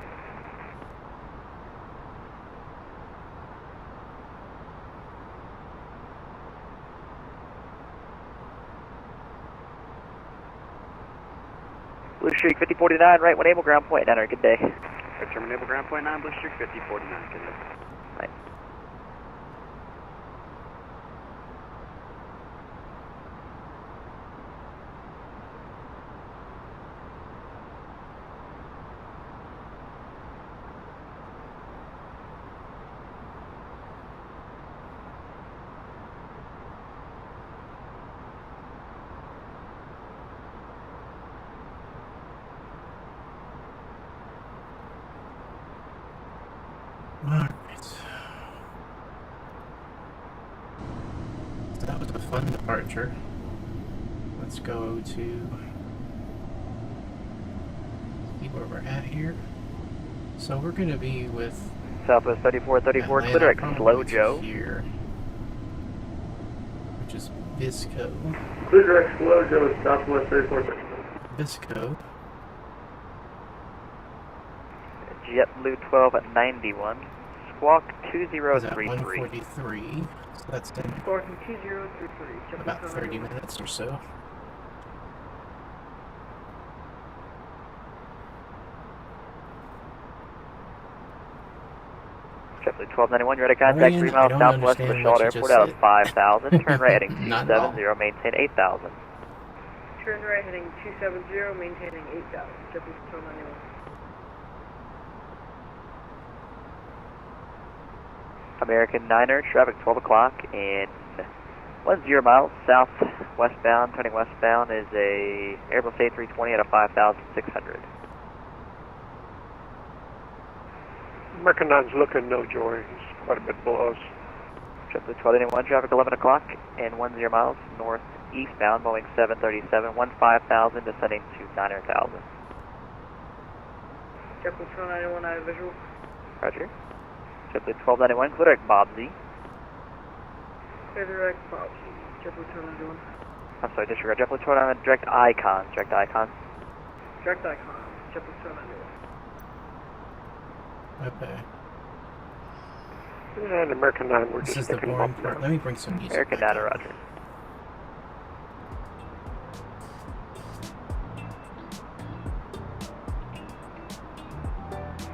Blue Streak 5049, right 1 able ground point 9, good day. Right, terminal ground point 9, Blue Streak 5049, good day. Right. Alright. So that was a fun departure. Let's go to see where we're at here. So we're going to be with Southwest 3434, clear direct Slow Joe. Here, which is Visco. Clear direct Slow Joe with Southwest 3434. Visco. JetBlue 1291, squawk Is at 2033. 143. So that's in Squawking 2033. about 30 minutes or so. JetBlue 1291, you're at a contact 3 miles southwest of the Charlotte Airport out of 5,000. Turn right heading 270, maintain 8,000. Turn right heading 270, maintaining 8,000. JetBlue 1291. American Niner, traffic 12 o'clock in 10 miles south westbound, turning westbound is a Airbus A320 at a 5,600. American 9's looking no joy. He's quite a bit below us. JetBlue 1281, traffic 11 o'clock in 10 miles northeastbound, Boeing 737, 15,000, descending to 9,000. JetBlue 1291, I have visual. Roger. JetBlue 1291, clear direct Bob Z. Clear direct Bob Z. JetBlue 1291. I'm sorry, disregard. JetBlue 1291, direct icons. Direct icons. Direct icon. JetBlue 1291. Okay. And American 9, we're This just is the picking boring them up part. now. Let me bring some music. American back Niner, up. roger.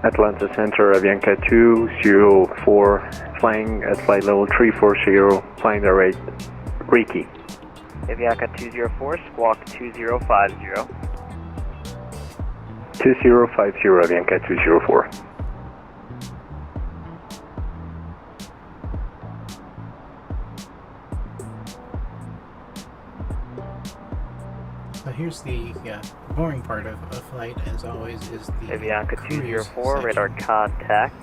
Atlanta Center, Avianca 204, flying at flight level 340, flying direct Ricky. Avianca 204, squawk 2050. 2050, Avianca 204. So here's the boring part of a flight, as always, is the Avianca cruise 204, radar section. contact.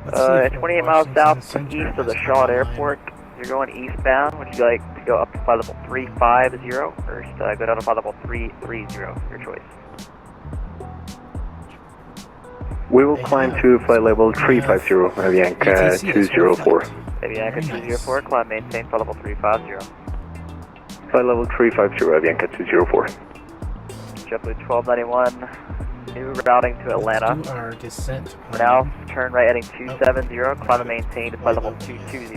Let's see if 28 miles Washington Center southeast of the has Charlotte come online. Airport. You're going eastbound. Would you like to go up to flight level 350 or go down to flight level 330? Your choice. We will climb to flight level 350, Avianca ATC is 204. Avianca Very 204, nice. climb maintain flight level 350. Flight level 350, Avianca 204. JetBlue 1291, new routing to Atlanta. Let's do our descent plan. Now turn right heading 270, climb and maintain to flight level 220.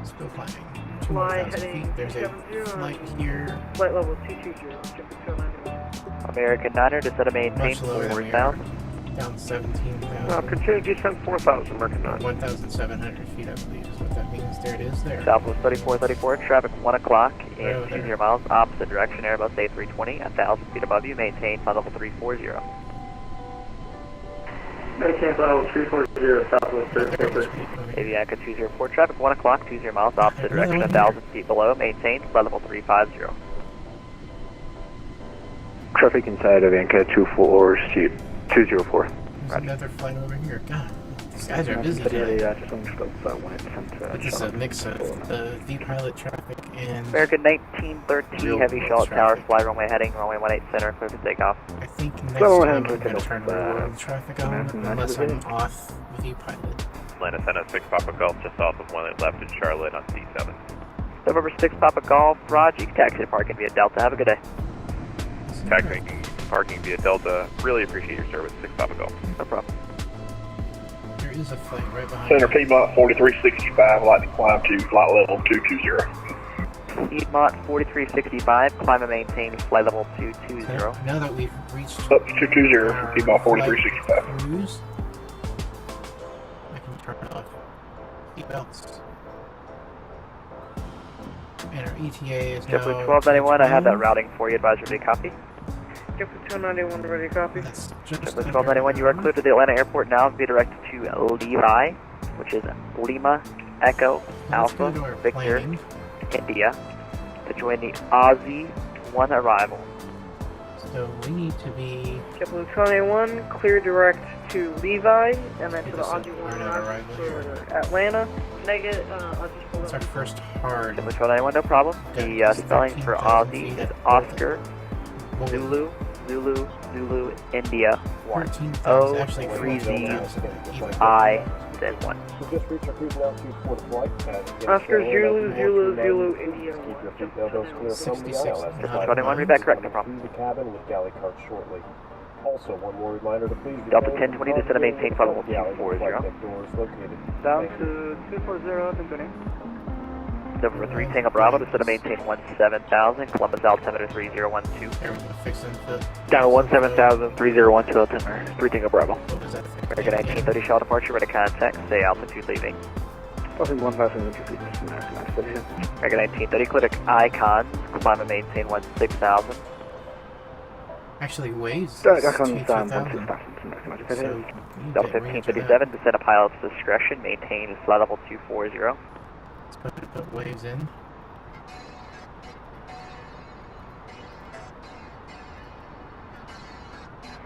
Still climbing. Fly 2,000 heading feet. There's a 270 flight here. Flight level 220. JetBlue 1291. American Niner, descend and maintain Much lower than forward we sound. are. Down 17,000. Continue descent 4,000, American 9. 1,700 feet, I believe, is what that means. There it is there. Southwest 3434, traffic 1 o'clock in Right over 20 there. miles, opposite direction, Airbus A320, 1,000 feet above you, maintain flight level 340. Maintain flight level 340, Southwest There it is, 3434. Avianca 204, traffic 1 o'clock, 20 miles, opposite Another direction, one 1,000 feet below, maintain flight level 350. Traffic inside Avianca 204. There's another flight over here. God, these guys are busy today. But this is a mix of the V-pilot traffic and American 1913, Real heavy world Charlotte Tower, traffic. fly runway heading, runway 18 center, clear for takeoff. I think next Go time ahead, I'm take going it to turn up, real world traffic on unless I'm off V-pilot. Atlanta Center 6 Papa Golf, just off of 1 left in Charlotte on C7. November 6 Papa Golf, Roger, taxi parking via Delta, have a good day. Taxiing, parking via Delta. Really appreciate your service, 6 Papa Golf. No problem. There is a flight right behind Center me. Piedmont 4365, I'd like to climb to flight level 220. Piedmont 4365, climb and maintain flight level 220. Now that we've reached Up to 220, our Piedmont flight 4365. cruise, I can turn off seatbelts. And our ETA is now... JetBlue 1291, I have that routing for you, advisory to copy. JetBlue 1291, ready to copy. That's just JetBlue under 1291, you are cleared to the Atlanta airport now to be directed to Levi, which is Lima, Echo, Let's go Alpha, to our Victor, planning. India, to join the Aussie 1 arrival. So we need to be... JetBlue 1291, clear direct to Levi, and then to the This is Aussie our 1 arrival for here. Atlanta. Negative, I'll just pull It's up. our first hard... JetBlue 1291, no problem. The spelling for 13,000 Aussie feet. is Oscar, Well, Zulu, Zulu, Zulu, India 1. 13,000, actually 3Z, 14,000. I, then 1. We just reached our cruising altitude for the flight. Oscar, Zulu, Zulu, Zulu, India. Keep your seat elbows clear from the 66 ILS. knots. 21, read back correct, no problem. Through the cabin with galley carts shortly. Also, one more reminder to please Delta refrain 1020, from descend and maintain flight level galley with 240. flight deck doors located. Down Thank to 240, continue. Over 3 Tango Bravo, descend to maintain 17,000, Columbus altimeter 3012. There we go, fixing the... Down 17,000, 3012 altimeter, 3 Tango Bravo. What was that? American 1930 shell departure, ready to contact, stay altitude leaving. Crossing 1,000 feet, American 1930, clear to icons, climb and maintain 16,000. Actually, waves. Delta 1537, descend to pilot's discretion, maintain flight level 240. Supposed to put waves in.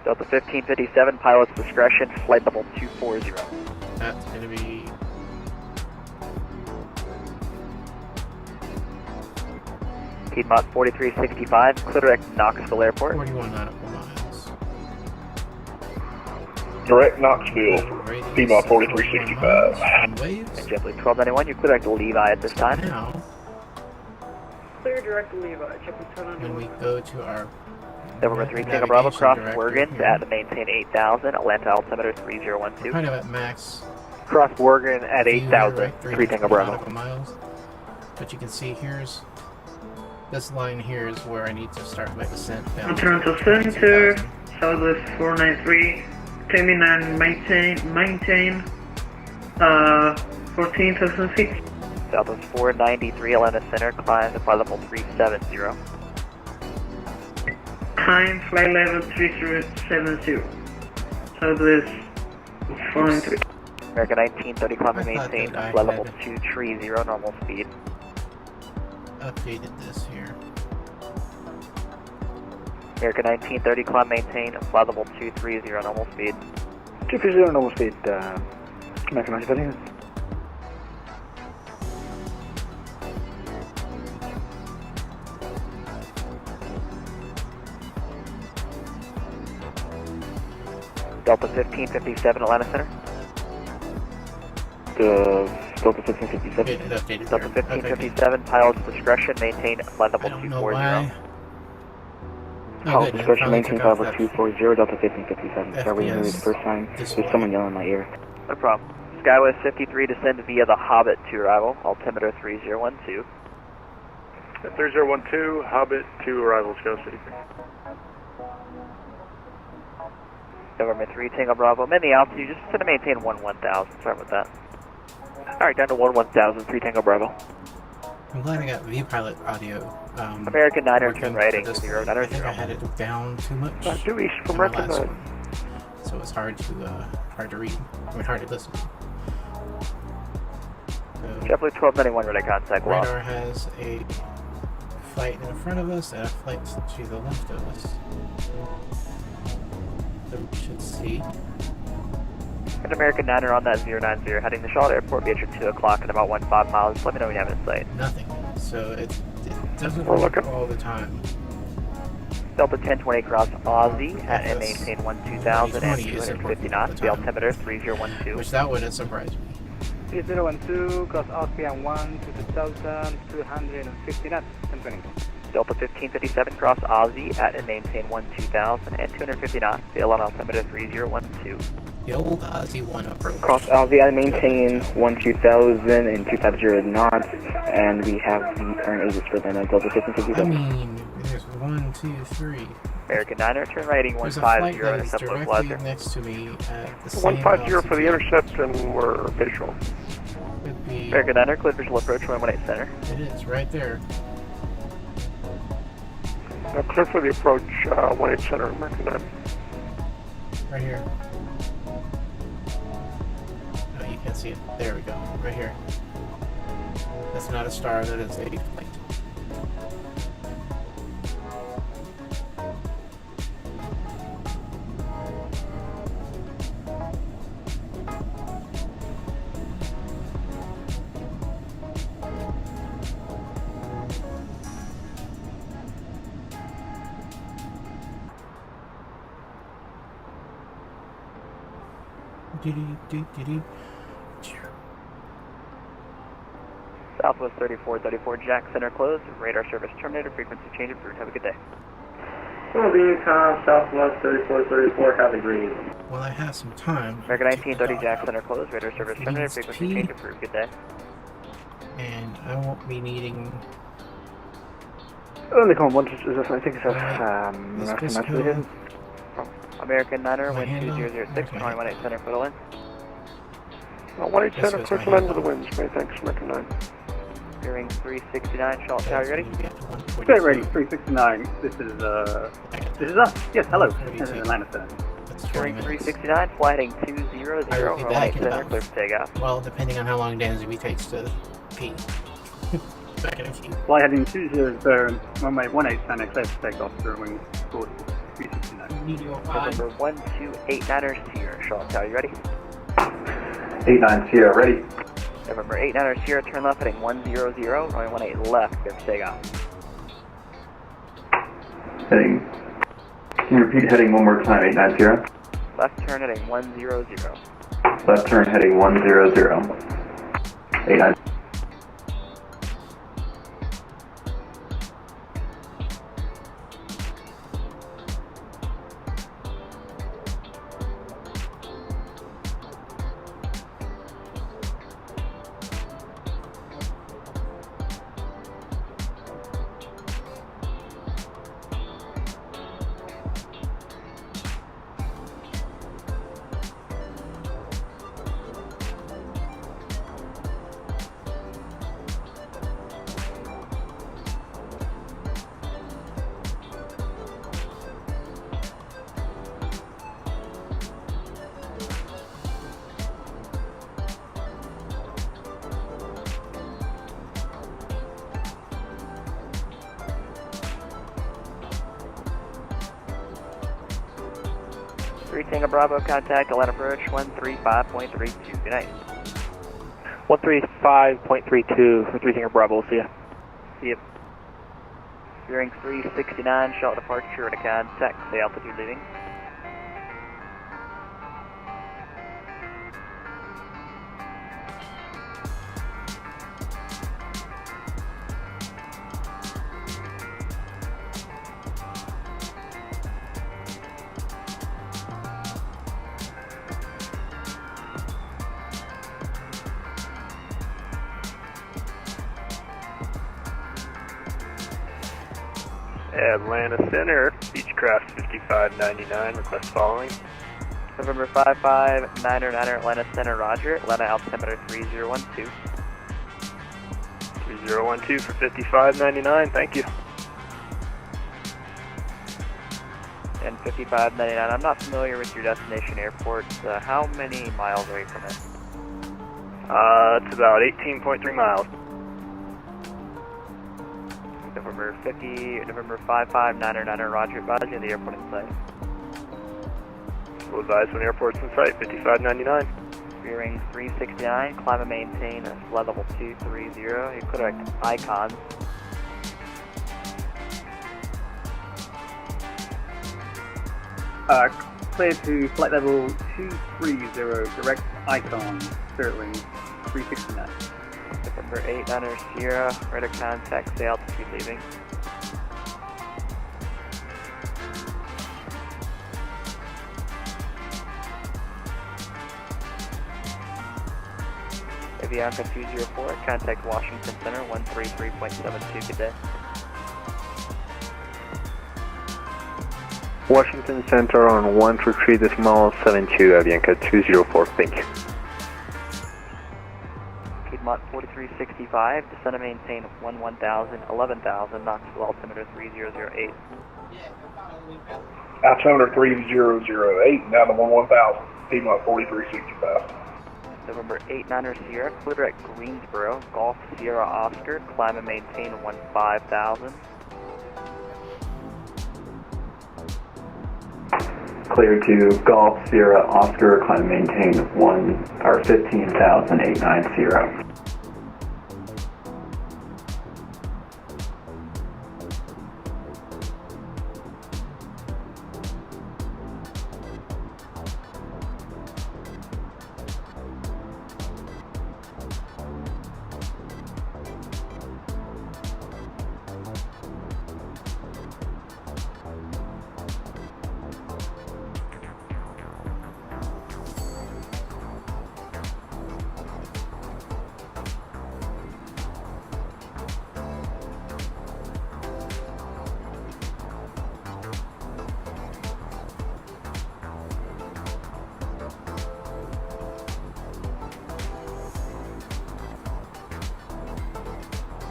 Delta 1557, pilot's discretion, flight level 240. That's going to be... Piedmont 4365, clear to Knoxville Airport. 41 nautical miles. Direct Knoxville, Piedmont 4365. And waves. And JetBlue 1291, you're clear to Levi at this time. Now, Clear direct to Levi, JetBlue when 1291. we go to our... November 3 Tango Bravo, cross director Wergen here. at maintain 8,000, Atlanta altimeter 3012. Kind of at max. Cross Wergen at view here, 8,000, right? 3 Tango Bravo. nautical miles. But you can see here's... This line here is where I need to start my descent down. Toronto Center, Southwest 493, terminal maintain 14,000 feet. Southwest 493, Atlanta Center, climb to flight level 370. Time, flight level 3070. Southwest 493. American 1930, climb and I thought maintain that I flight level had- 230, normal speed. Updated this here. American 1930, climb maintain flight level 230, normal speed. 230 normal speed, American 1930. Delta 1557, Atlanta Center. Delta 1557. Updated Delta here. 1557, pilot's discretion, maintain flight level I don't know 240. why. Pilot's good, discretion, finally maintain took flight off level that 240, Delta 1557. Sorry, we didn't hear you the first time. this There's way. someone yelling in my ear. No problem. Skywest 53, descend via the Hobbit to arrival, altimeter 3012. 3012, Hobbit to arrivals, go City. Government 3, Tango Bravo, man, the altitude, just send to maintain 1000, sorry about that. Alright, down to 1000, 3 Tango Bravo. I'm glad I got VPilot audio. American 9er, working turn for rating, this 0, one. I think I had it down too much. Due east from on the last Recognize. one. So it's hard to read. I mean, hard to listen. So, JetBlue 1291, ready contact, lost. radar has a flight in front of us and a flight to the left of us. So we should see. An American 9er on that 090, heading to Charlotte Airport, be at your 2 o'clock in about 15 miles. Let me know when you have it in sight. Nothing. So it doesn't We're work looking. all the time. Delta 1020 cross Aussie at and maintain 12,000 and 20 isn't 250 working all knots. the The time. altimeter 3012. Which that wouldn't surprise me. 3012, cross Austrian 1 to 2,250 knots, 1020. Delta 1557 cross Aussie at and maintain 12,000 and 250 knots. The altimeter 3012. The old Aussie 1 approach. Cross Aussie and maintain 12,000 and 250 knots, and we have the current Aegis for the Delta I 1557. mean, there's 1, 2, 3. American 9er, turn rating There's a flight 150, that is intercept with directly Blazer. next to me at the same 150 for the altitude. intercept, and we're visual. Could be. American 9er, clear visual approach 118 center. It is right there. Clear for the approach, 18 center, American 9. Right here. No, you can't see it. There we go. Right here. That's not a star, that is a flight. Southwest 3434, Jack Center closed. Radar service terminated. Frequency change approved. Have a good day. Southwest 3434, have a green. Well, I have some time. American to 1930, dock. Jack Center closed. Radar service terminated. Leads Frequency P. change approved. Good day. And I won't be needing... Only common one, I think it's American Niner. American Niner, wind 2006, 218 center for the wind. 1-8 center, clear to land with the winds. Many thanks, American 9. Bearing 369, Charlotte Tower, you ready? Straight ready, 369. This is us. Yes, hello. This is Atlanta Center. Bearing 369, fly heading 200, 118 center, clear for takeoff. Well, depending on how long Danzig takes to pee. Back in a few. Fly heading 20, runway 18 center, clear for takeoff, Sterling, 369. November 1289er Sierra, Charlotte Tower, you ready? 89 Sierra, ready. November 89er Sierra, turn left heading 100, runway 18 left, clear for takeoff. Heading. Can you repeat heading one more time, 89 Sierra? Left turn heading 100. Left turn heading 100. 89. Tango Bravo, contact Atlanta Approach 135.32. Good night. 135.32 for 3 Tango Bravo, see ya. See ya. Bearing 369, Charlotte departure to contact, say altitude leaving. Atlanta Center, Beechcraft 5599, request following. November 55999 Atlanta Center, roger. Atlanta altimeter 3012. 3012 for 5599, thank you. And 5599, I'm not familiar with your destination airport. How many miles away from it? It's about 18.3 miles. November 55999, roger, advise you the airport in sight. We'll advise when the airport's in sight, 5599. Bearing 369, climb and maintain flight level 230, you correct icons. Clear to flight level 230, direct icon, Sterling, 369. November 89er Sierra, radar contact, say altitude leaving. Avianca 204, contact Washington Center, 133.72, good day. Washington Center on 133.72, Avianca 204, thank you. Piedmont 4365, descend and maintain 11,000, Knoxville altimeter 3008. Altimeter 3008, down to 11,000, Piedmont 4365. November 89er Sierra, clear direct Greensboro, Golf Sierra Oscar, climb and maintain 15,000. Clear to Golf Sierra Oscar, climb and maintain 15,890.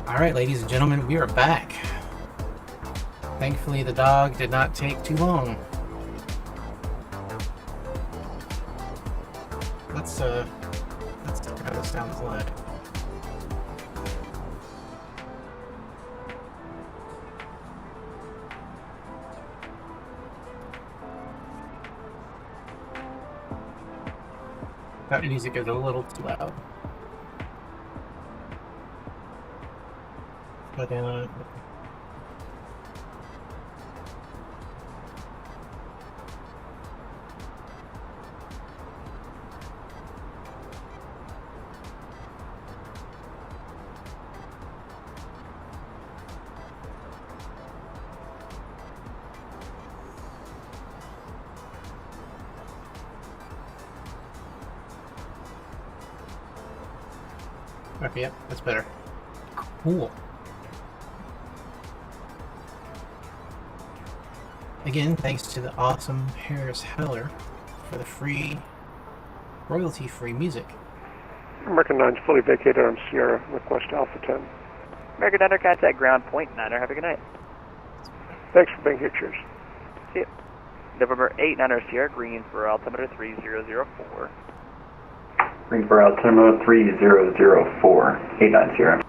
Alright, ladies and gentlemen, we are back. Thankfully, the dog did not take too long. Let's try this down the slide. That music is a little too loud. But okay, yep, that's better. Cool. Again, thanks to the awesome Harris Heller for the free, royalty-free music. American 9's fully vacated on Sierra, request Alpha 10. American 9, contact ground point 9er. Have a good night. Thanks for being here, cheers. See you. November 8, 9er Sierra, Greensboro, altimeter 3004. Greensboro, altimeter 3004, 89 Sierra.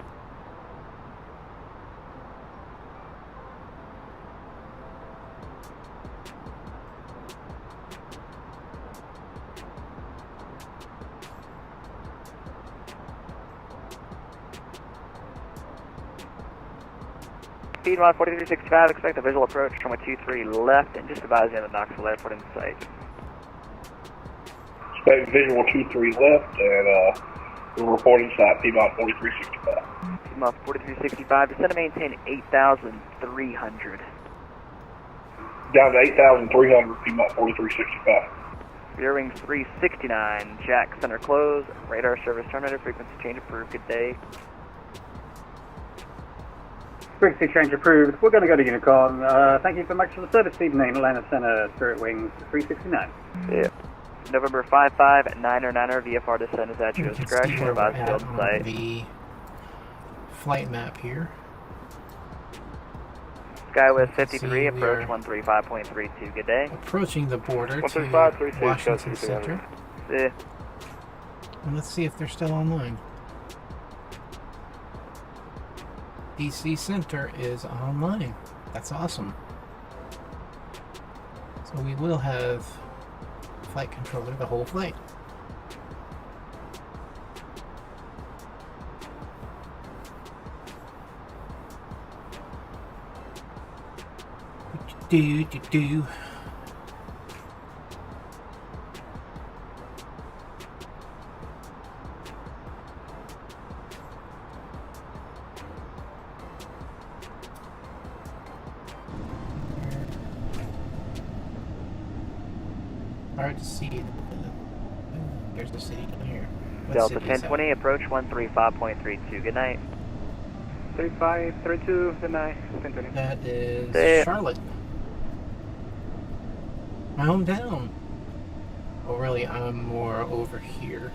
Speed 4365, expect a visual approach, runway 23 left, and just advise you on the Knoxville Airport in sight. Expect visual 23 left, and we're reporting site Piedmont 4365. Piedmont 4365, descend to maintain 8,300. Down to 8,300, Piedmont 4365. Rear wings 369, jack center close, radar service terminated, frequency change approved, good day. Frequency change approved. We're going to go to Unicon. Thank you so much for the service evening. Atlanta Center, Spirit Wings 369. Yeah. November 55, 9er, VFR descent is at your discretion. Advise field site. The flight map here. Skywest 53, approach 135.32. Good day. Approaching the border to 135.32, Washington Center. Yeah. And let's see if they're still online. DC Center is online. That's awesome. So we will have flight controller the whole flight. Do. Hard to see. There's the city down here. Delta 1020, approach 135.32. Good night. 3532, good night. 1020. That is Charlotte. My hometown. Well, really, I'm more over here.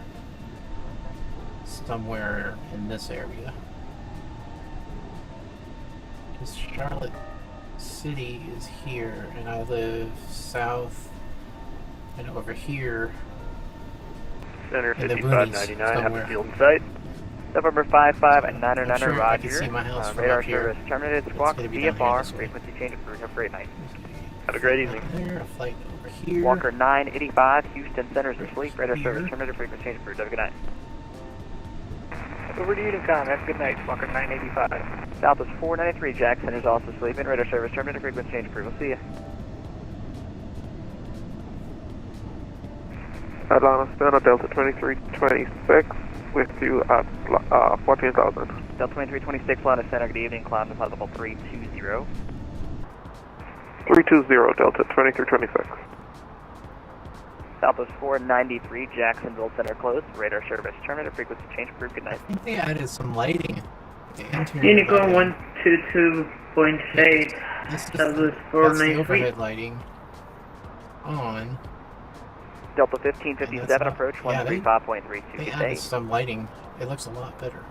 Somewhere in this area. Because Charlotte City is here, and I live south. And over here, Center in the 5599, have a field in sight. November 55 and 9er, sure Roger. I can see my house from radar up here. service terminated. Squawk It's gonna be down here VFR. this way. Frequency change approved. Have a great night. Have a great evening. There, a flight over here. Walker 985, Houston Center's asleep. Radar service terminated. Frequency change approved. Have a good night. Over to Unicon, have a good night. Walker 985. Southwest 493, Jack Center's also sleeping. Radar service terminated. Frequency change approved. We'll see you. Atlanta Center, Delta 2326, with you at 14,000. Delta 2326, Atlanta Center, good evening. Climb to level 320. 320, Delta 2326. Southwest 493, Jacksonville Center closed. Radar service terminated. Frequency change approved. Good night. I think they added some lighting at the interior. Unicon 122.8, This is, Southwest that's the 493. overhead lighting on. Delta 1557, approach yeah, 135.32. They Good added day. some lighting. It looks a lot better.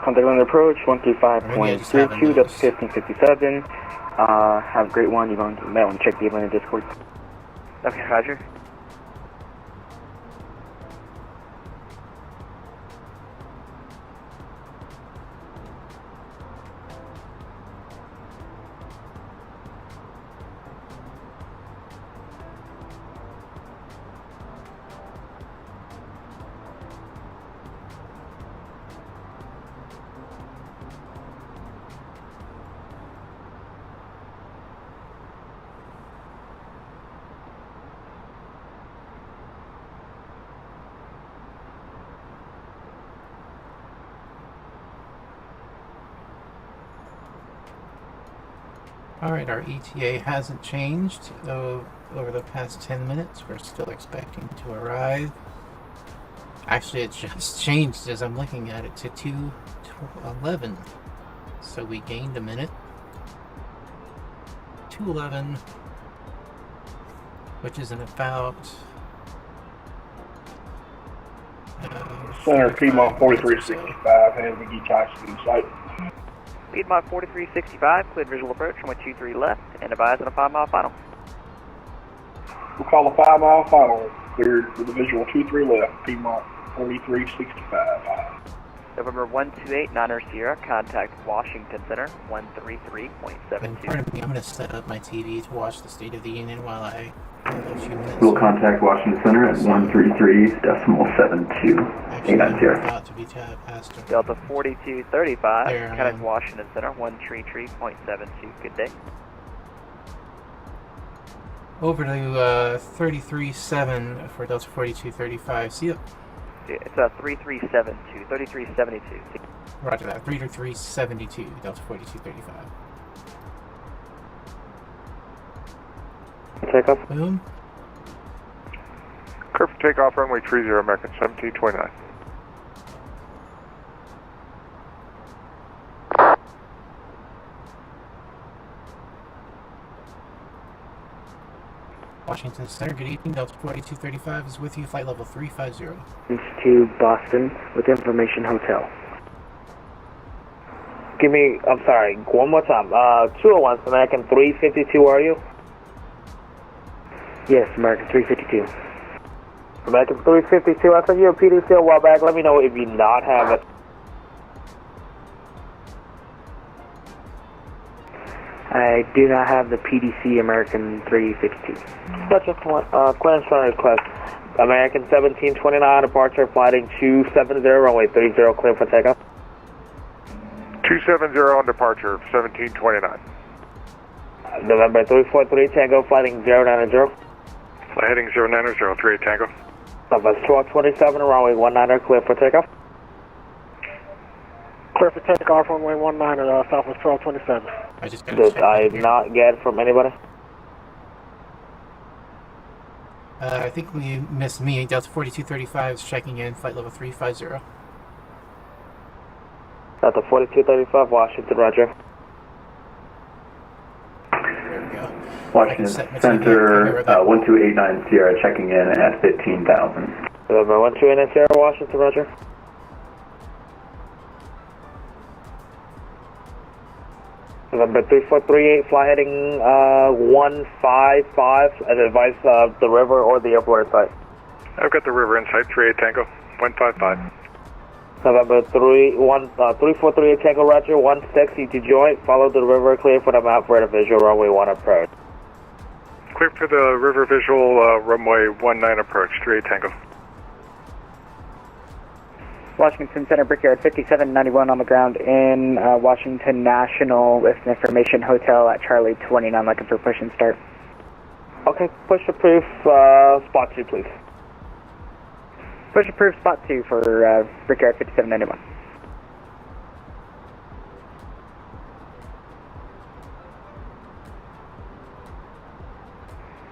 Untitled Approach 135.32, that's 1557. Have a great one. You're going to mail and check the Atlanta Discord. Okay, Roger. Alright, our ETA hasn't changed over the past 10 minutes. We're still expecting to arrive. Actually, it just changed as I'm looking at it to 2:11. So we gained a minute. 2:11, which is in about... Center Piedmont 4365 has the key taxi in sight. Piedmont 4365, cleared visual approach, runway 23 left, and advise on a 5-mile final. We'll call a 5-mile final, cleared with a visual 23 left, Piedmont 4365. November 128 Sierra, contact Washington Center 133.72. In front of me, I'm going to set up my TV to watch the State of the Union while I have a few minutes. We'll contact Washington Center at 133.72. 890. Delta 4235, contact Washington Center 133.72. Good day. Over to 33.7 for Delta 4235. See you. It's 3372, 3372. Roger that. 3372, Delta 4235. Takeoff. Boom. Clear for takeoff, runway 30, American 1729. Washington Center, good evening. Delta 4235 is with you. Flight level 350. It's to Boston with Information Hotel. Give me, I'm sorry, one more time. 201, American 352, are you? Yes, American 352. American 352, I sent you a PDC a while back. Let me know if you not have it. I do not have the PDC American 352. That's a clearance runway request. American 1729, departure, flighting 270, runway 30, clear for takeoff. 270 on departure, 1729. November 343, Tango, flighting 090. Flight heading 090, 38 Tango. Number 1227, runway 19, clear for takeoff. Clear for takeoff, runway 19, Southwest 1227. Did I not get from anybody? I think we missed me. Delta 4235 is checking in. Flight level 350. Delta 4235, Washington, roger. There we go. Washington Center, 1289 Sierra checking in at 15,000. November 128 Sierra, Washington, roger. November 3438, fly heading 155, as advised the river or the airport site. I've got the river in sight, 38 Tango, 155. November 3438 Tango, roger, 16, to join, follow the river, clear for the map for the visual runway 1 approach. Clear for the river visual runway 19 approach, 38 Tango. Washington Center, Brickyard 5791 on the ground in Washington National with an Information Hotel at Charlie 29, looking for push and start. Okay, push approved, spot 2 please. Push approved, spot 2 for Brickyard 5791.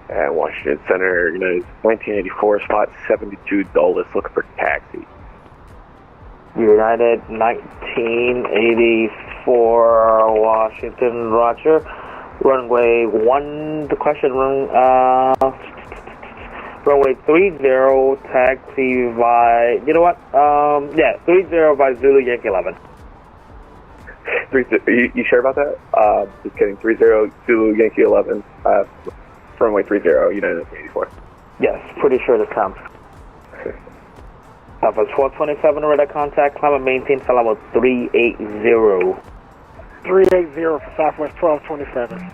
At Washington Center, United 1984, spot 72 Dulles, looking for taxi. United 1984 Washington, roger. Runway 1, the question runway 30, taxi by, 30 by Zulu Yankee 11. You sure about that? Just kidding. 30 Zulu Yankee 11. Runway 30 United 84. Yes, pretty sure this counts. Alpha 1227 radar contact, climb and maintain flight level 380. 380 for Southwest 1227.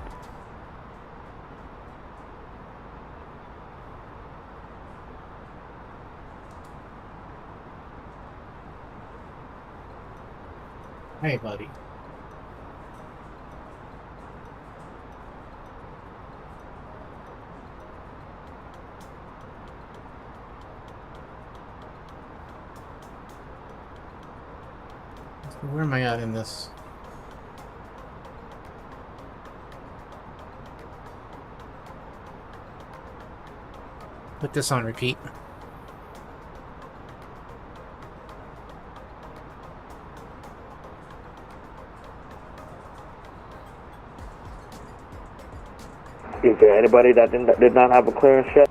Hey, buddy. Where am I at in this? Put this on repeat. Is there anybody that did not have a clearance yet?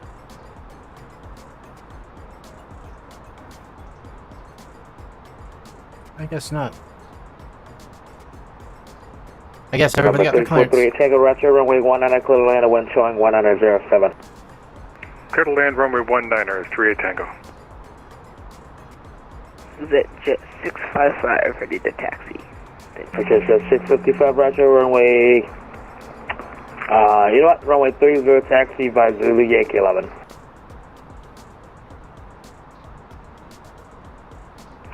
I guess not. I guess everybody got their clearance. Tango Roger, runway 19, clear to land, wind showing 1907. Clear to land, runway 19, 38 Tango. Jet 655, ready to taxi. Okay, so 655, Roger, runway... you know what? Runway 30, taxi by Zulu Yankee 11.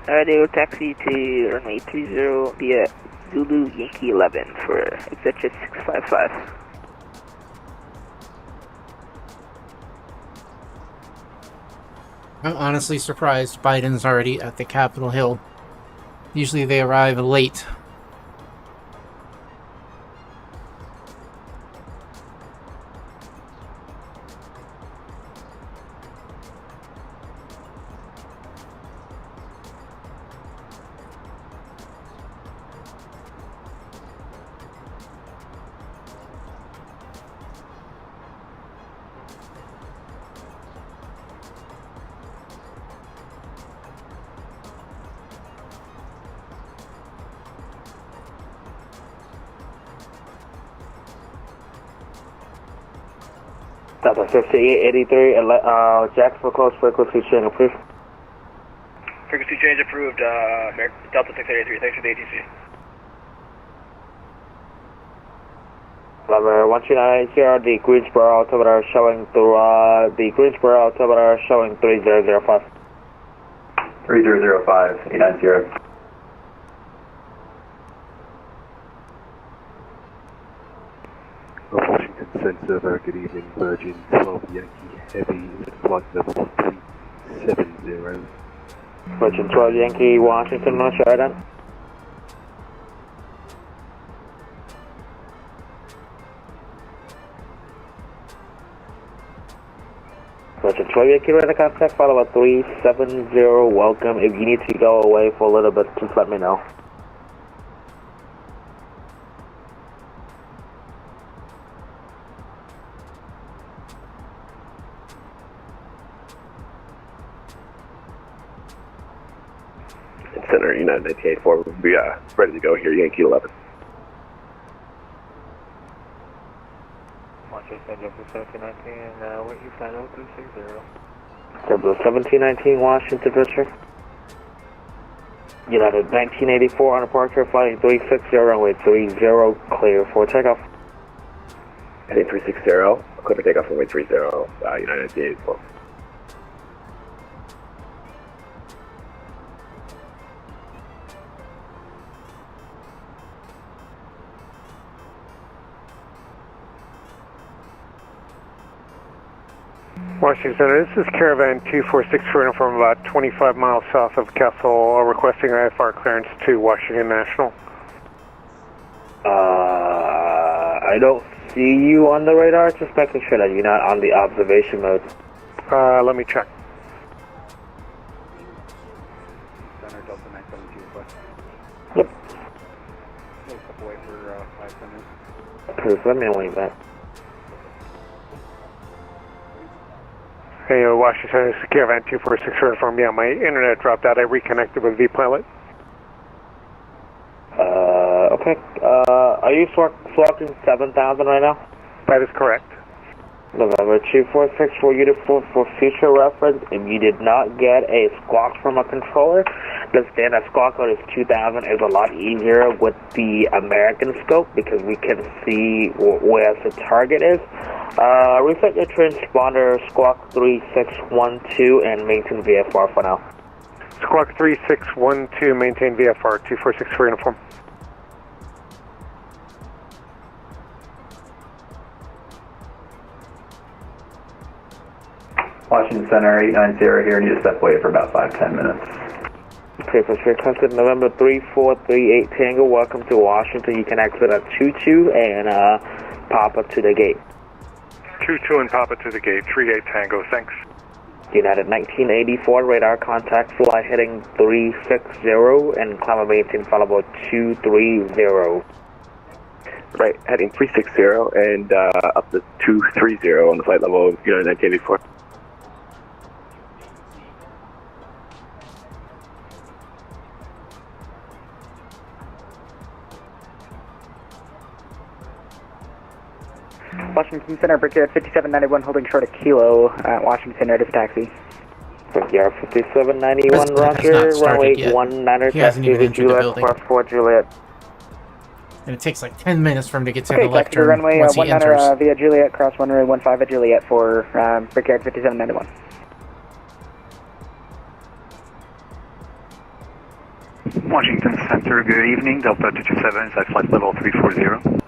Radio taxi to runway 30 via Zulu Yankee 11 for exit 655. I'm honestly surprised Biden's already at the Capitol Hill. Usually they arrive late. Delta 5883, Jacksonville close frequency change approved. Frequency change approved, Delta 683, thanks for the ATC. Number 1290, the Greensboro altimeter showing through, the Greensboro altimeter showing 3005. 3005, 890. Washington Center, very good evening, Virgin 12 Yankee Heavy, flight level 370. Virgin 12 Yankee, Washington, no Sheridan. Virgin 12 Yankee, radar contact, follow up 370, welcome. If you need to go away for a little bit, just let me know. Center, United 98-4, we'll be ready to go here, Yankee 11. Washington, Delta 1719, what you flight 0360. Delta 1719, Washington, Richard. United 1984 on departure, flight 360, runway 30, clear for takeoff. Heading 360, clear for takeoff, runway 30, United 98-4. Washington Center, this is Caravan 2464 from about 25 miles south of KATL, requesting IFR clearance to Washington National. I don't see you on the radar, just making sure that you're not on the observation mode. Let me check. Center Delta 972 request. Yep. We'll step away for 5 minutes. Approved, let me wait back. Hey, Washington, this is Caravan 2464 from, yeah, my internet dropped out. I reconnected with vPilot. are you squawking 7,000 right now? That is correct. November 246 for you to for future reference. If you did not get a squawk from a controller, the standard squawk code is 2000. Is a lot easier with the American scope because we can see where the target is. Reset your transponder squawk 3612 and maintain VFR for now. Squawk 3612, maintain VFR 246 for uniform. Washington Center 890 here, need to step away for about 5-10 minutes. Preflight requested November 3438 Tango, welcome to Washington. You can exit at 22 and pop up to the gate. 22 and pop it to the gate, 38 Tango, thanks. United 1984, radar contact, fly heading 360 and climb and maintain followable 230. Right, heading 360 and up to 230 on the flight level of United 1984. Washington Center, Brickyard 5791, holding short of Kilo at Washington, ready for taxi. Brickyard 5791, roger, runway 19 taxi to Juliet, cross 4 Juliet. And it takes like 10 minutes for him to get to Okay, the left taxi to turn runway once he 19 enters. via Juliet, cross runway 15 at Juliet for Brickyard 5791. Washington Center, good evening, Delta 227 is at flight level 340.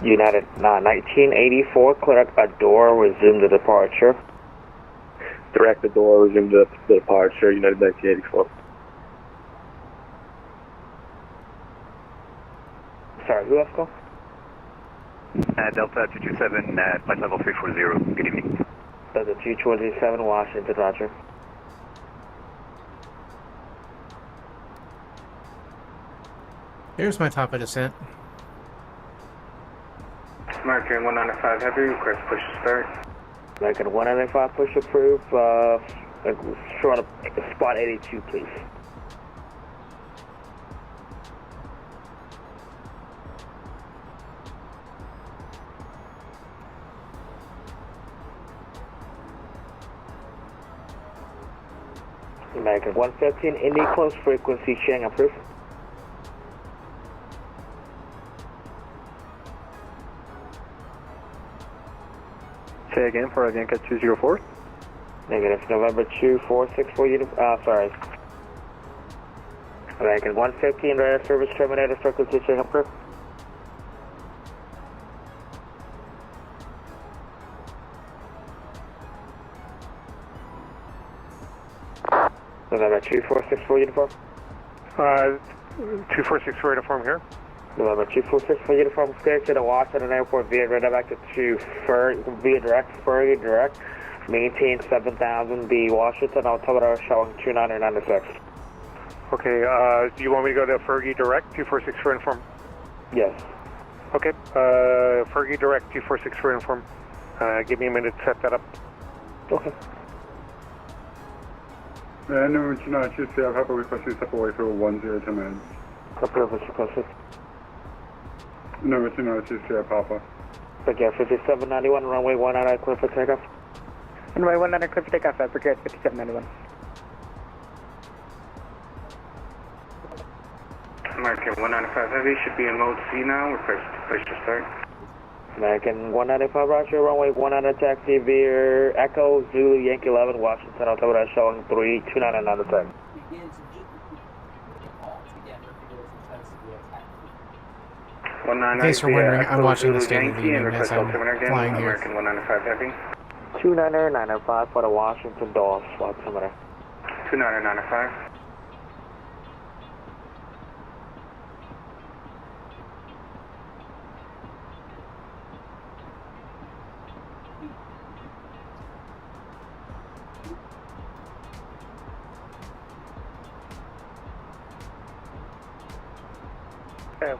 United 1984, clear a door, resume the departure. Direct the door, resume the departure, United 1984. Sorry, who else go? Delta 227 at flight level 340, good evening. Delta 227, Washington, roger. Here's my top of descent. American 195 Heavy, request push to start. American 195 push approved, short of spot 82 please. American 115, Indy close frequency, sharing approved. Say again for Avianca 204. Negative, November 246 for you, sorry. American 115, radar service terminated, frequency sharing approved. November 246 for uniform. 246 for uniform here. November 246 for uniform, clear to the Washington Airport via Rnav Approach to via Fergie direct. Maintain 7000 B Washington, altimeter showing 2996. Okay, do you want me to go to Fergie direct, 246 for uniform? Yes. Okay, Fergie direct, 246 for uniform. Give me a minute to set that up. Okay. Number 292, I have a request to step away for 10 minutes. Approved, requested. Number 292, Papa. Brickyard 5791, runway 19 clear for takeoff. Runway 19 clear for takeoff at Brickyard 5791. American 195 Heavy should be in mode C now, request push to start. American 195, roger, runway 19 taxi via Echo, Zulu, Yankee 11, Washington, altimeter showing 32996. In case you're wondering, I'm watching the State of the Union as I'm flying here. American 195 Heavy. 29905 for the Washington Dulles altimeter. 29905.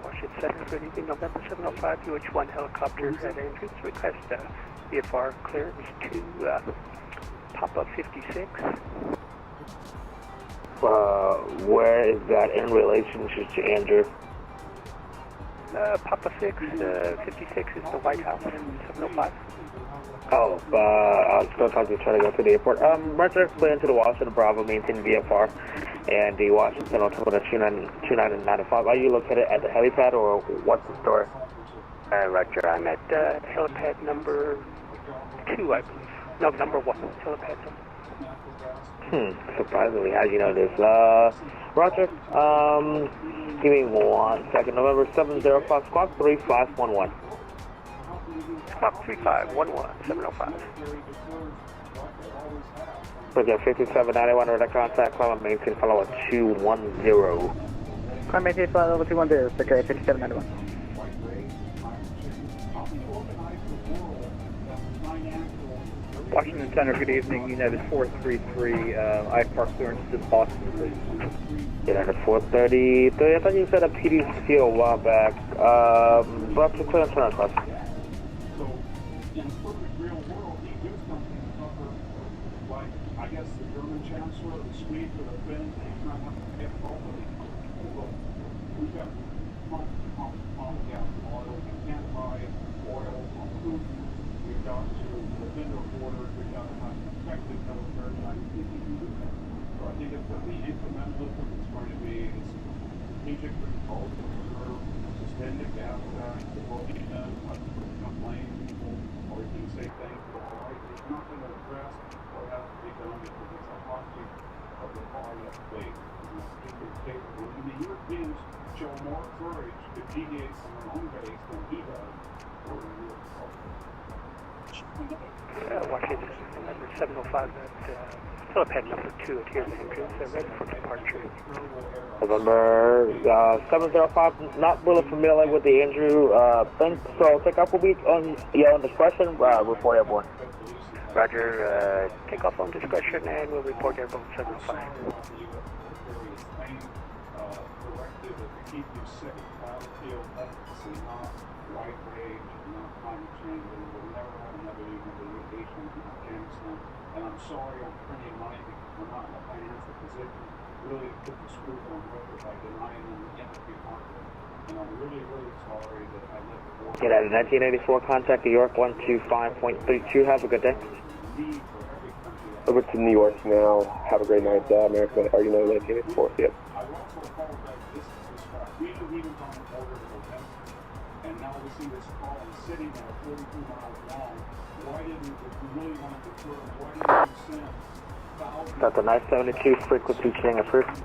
Washington Center, good evening, November 705, UH-1 helicopter at entrance, request VFR clearance to pop-up 56. Where is that in relationship to Andrew? Papa 6, 56 is the White House, 705. Oh, I was going to talk to you, trying to go to the airport. Roger, clear into the Washington Bravo, maintain VFR, and the Washington Altimeter 2995. Are you located at the helipad, or what's the story? Roger, I'm at helipad number 2, I believe. No, number 1, helipad number. Surprisingly, how do you know this? Roger, give me 1 second. November 705, squawk 3511. Squawk 3511, 705. Bridget 5791, order contact, climb maintain, follow at 210. Climb maintain, flight level 210, Bridget 5791. Washington Center, good evening. United 433, IFR clearance to Boston, please. United 433, I thought you said a PDCA a while back. What's the clearance on us? I guess the German Chancellor, the Swede, or the Finn, he's not going to get both of them. Look, we've got pump gas oil. We can't buy oil from Putin. We've got to defend our borders. We've got to have effective military. I don't think we can do that. So I think it's going to be incrementalism. It's going to be strategic control. Suspend the gas tax. We'll be done. Complain people, or you can say things. All right, it's not going to address what has to be done because it's a hostage of the far-left faith. When the Europeans show more courage to deviate from their own base than he does, we're in real trouble. Washington, number 705, helipad number 2 at here, they're ready for departure. November 705, not really familiar with the Andrew thing, so takeoff will be on your own discretion, report airborne. Roger, take off on discretion and we'll report airborne 705. Directive to keep you sick, battlefield efficacy, not white rage, not climate change, and we'll never have another litigation in Afghanistan. And I'm sorry I'm printing money because we're not in a financial position really to put the screws on record by denying them the entry market. And I'm really, really sorry that I let the board. Get out of 1984, contact New York 125.32. Have a good day. Over to New York now. Have a great night, America. Are you know 1984? Yep. I also called that this is the spot. We knew he was on the border to November. And now we see this column sitting there 42 miles long. Why didn't, if we really wanted to turn, why didn't you send thousands? Got the 972 frequency change approved.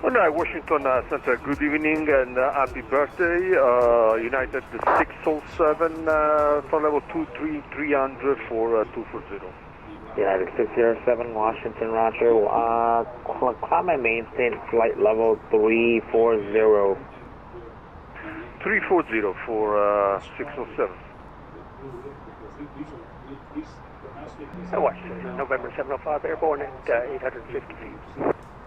Alright, Washington Center, good evening and happy birthday. United 607, for level 23300 for 240. United 607, Washington, Roger. Climb and maintain flight level 340. 340 for 607. Washington, November 705, airborne at 850 feet.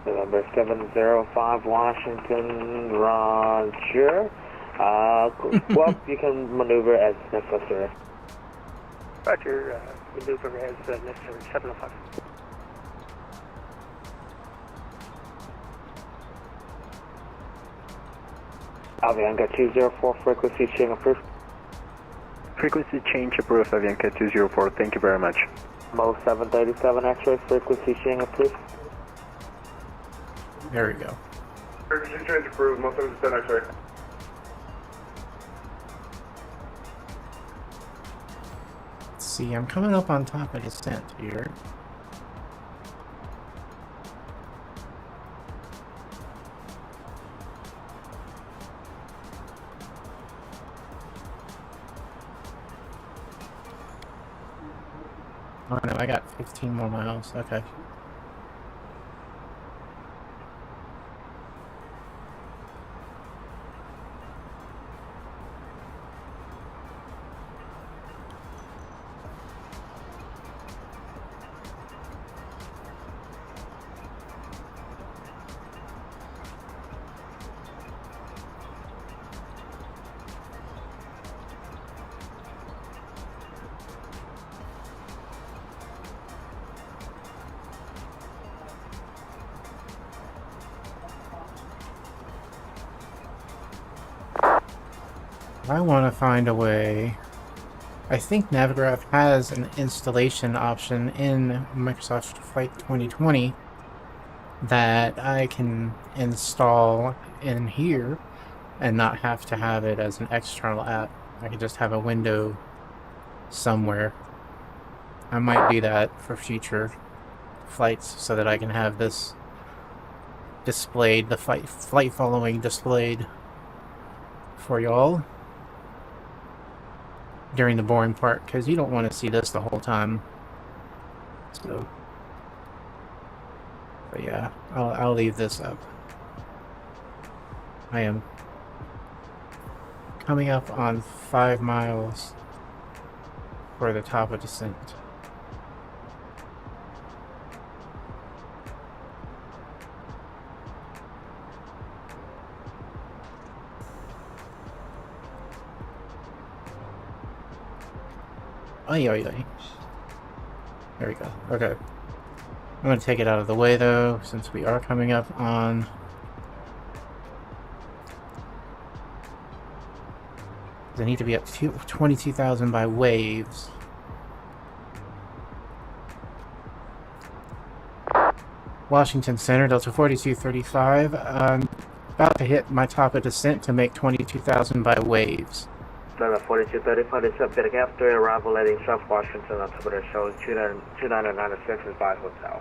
November 705, Washington, Roger. Well, you can maneuver as necessary. Roger, maneuver as necessary, 705. Avianca 204, frequency change approved. Frequency change approved, Avianca 204, thank you very much. Mo 737 X-ray, frequency change approved. There we go. Frequency change approved, Mo 737 X-ray. Let's see, I'm coming up on top of descent here. Oh no, I got 15 more miles, okay. I want to find a way. I think Navigraph has an installation option in Microsoft Flight 2020 that I can install in here and not have to have it as an external app. I can just have a window somewhere. I might do that for future flights so that I can have this displayed, the flight following displayed for y'all during the boring part, because you don't want to see this the whole time. So, but yeah, I'll leave this up. I am coming up on 5 miles for the top of descent. Ay, ay, ay. There we go. Okay. I'm going to take it out of the way, though, since we are coming up on... I need to be up to 22,000 by waves. Washington Center, Delta 4235. I'm about to hit my top of descent to make 22,000 by waves. Delta 4235, this is Beta Gap 3, arrival heading South Washington, altimeter shows 2996 is by hotel.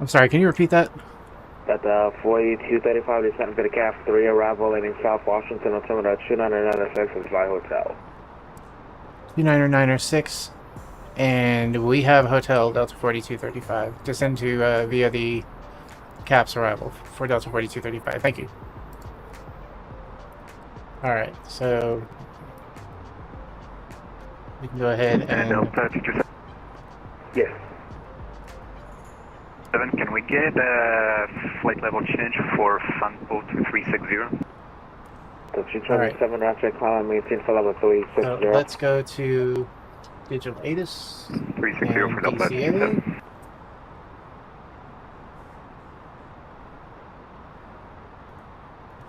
I'm sorry, can you repeat that? Delta 4235, this is Beta Gap 3, arrival heading South Washington, altimeter 2996 is by hotel. 2996, and we have hotel Delta 4235. Descend to via the CAPS arrival for Delta 4235. Thank you. Alright, so we can go ahead and... Delta teacher. Yes. 7, can we get a flight level change for Funpo 2360? Alright. 7 Raptor, climb, maintain flight level 360. So let's go to Digital ATIS 360 for Delta KDCA.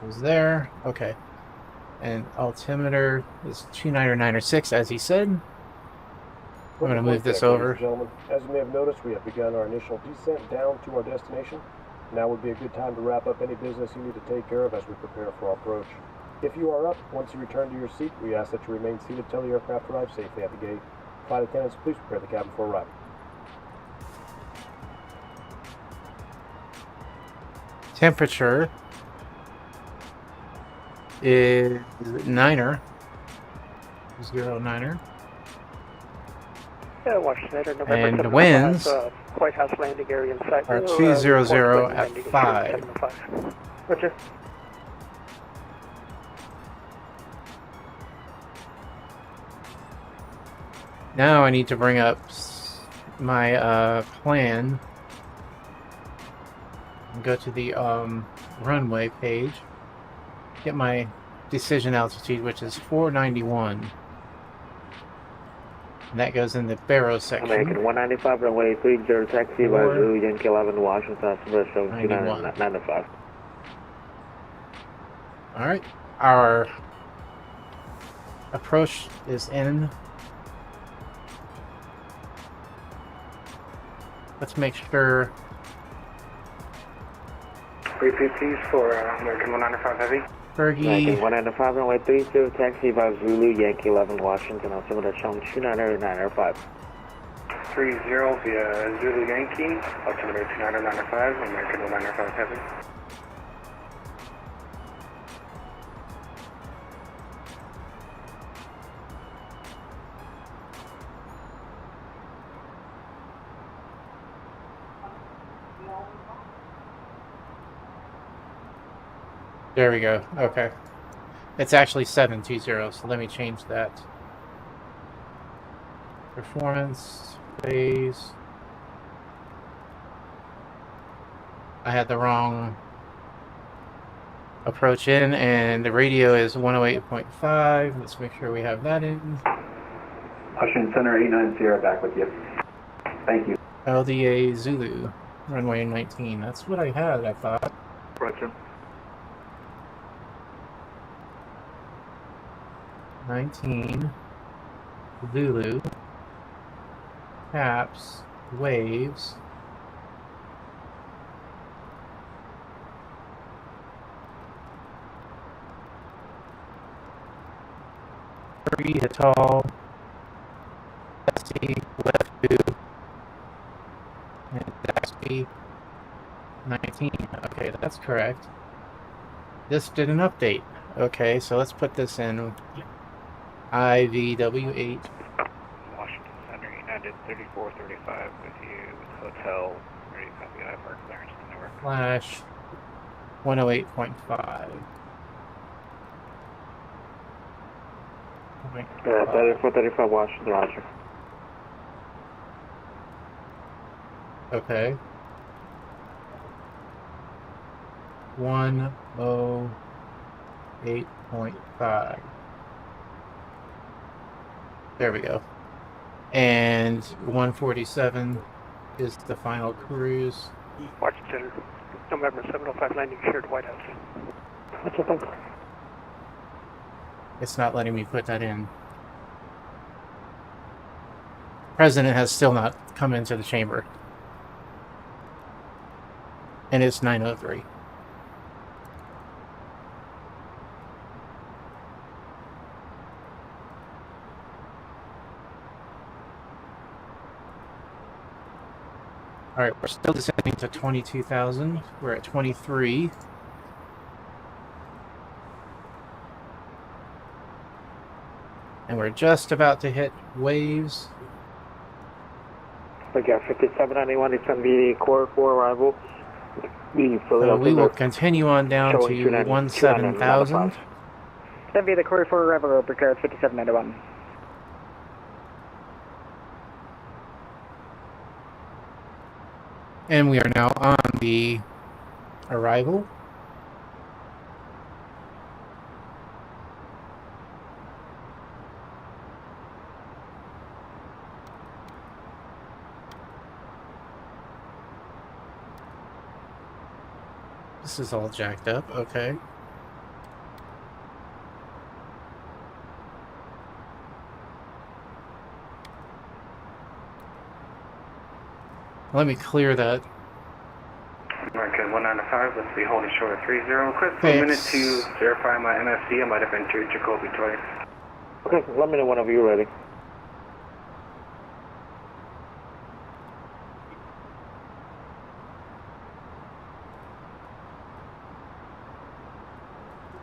Was there. Okay. And altimeter is 2996, as he said. I'm going to move this over. Gentlemen, as you may have noticed, we have begun our initial descent down to our destination. Now would be a good time to wrap up any business you need to take care of as we prepare for our approach. If you are up, once you return to your seat, we ask that you remain seated until the aircraft arrives safely at the gate. Flight attendants, please prepare the cabin for arrival. Temperature is 9er. 09er. Yeah, Washington, November And 705, winds White House landing area in sight. are 200 at 5. Roger. Now I need to bring up my plan. Go to the runway page. Get my decision altitude, which is 491. And that goes in the Barrow section. American 195, runway 30, taxi by Zulu, Yankee 11, Washington, altimeter shows 2995. Alright, our approach is in. Let's make sure. 350s for American 195 Heavy. Fergie. American 195, runway 30, taxi by Zulu, Yankee 11, Washington, altimeter shown 2995. 30 via Zulu Yankee, altimeter 2995, American 195 Heavy. There we go. Okay. It's actually 720, so let me change that. Performance, phase. I had the wrong approach in, and the radio is 108.5. Let's make sure we have that in. Washington Center 890 back with you. Thank you. LDA Zulu, runway 19. That's what I had, I thought. Approach Roger. 19 Zulu caps waves KATL SC left 2 and SC 19. Okay, that's correct. This did an update. Okay, so let's put this in IVW8. Washington Center, United 3435 with you with hotel. Ready to copy IFR clearance to Newark. Flash 108.5. 3435 Washington, Roger. Okay. 108.5. There we go. And 147 is the final cruise. Washington, November 705 landing shared White House. What's your thing? It's not letting me put that in. President has still not come into the chamber. And it's 9:03. Alright, we're still descending to 22,000. We're at 23. And we're just about to hit waves. We got 5791, it's going to be core 4 arrival. We will continue on down to 17,000. It's going to be the core 4 arrival, Brickyard 5791. And we are now on the arrival. This is all jacked up, okay. Let me clear that. American 195, let's be holding short of 30. Request for a minute to verify my MFC. I might have entered Jacoby twice. Okay, let me know whenever you're ready.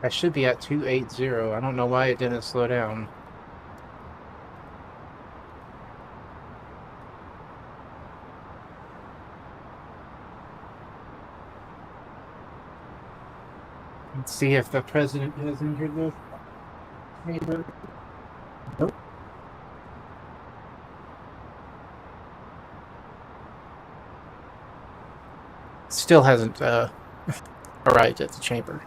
I should be at 280. I don't know why it didn't slow down. Let's see if the president has entered the chamber. Nope. Still hasn't arrived at the chamber.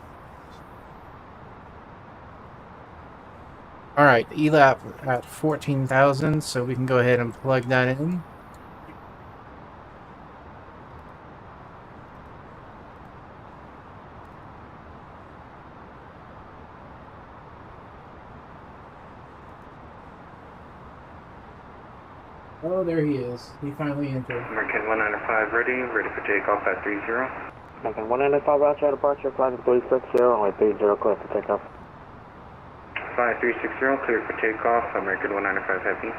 Alright, ELAP at 14,000, so we can go ahead and plug that in. Oh, there he is. He finally entered. American 195 ready for takeoff at 30. American 195 roger, departure, flight 360, only 30 clear for takeoff. 5360, clear for takeoff, American 195 heavy.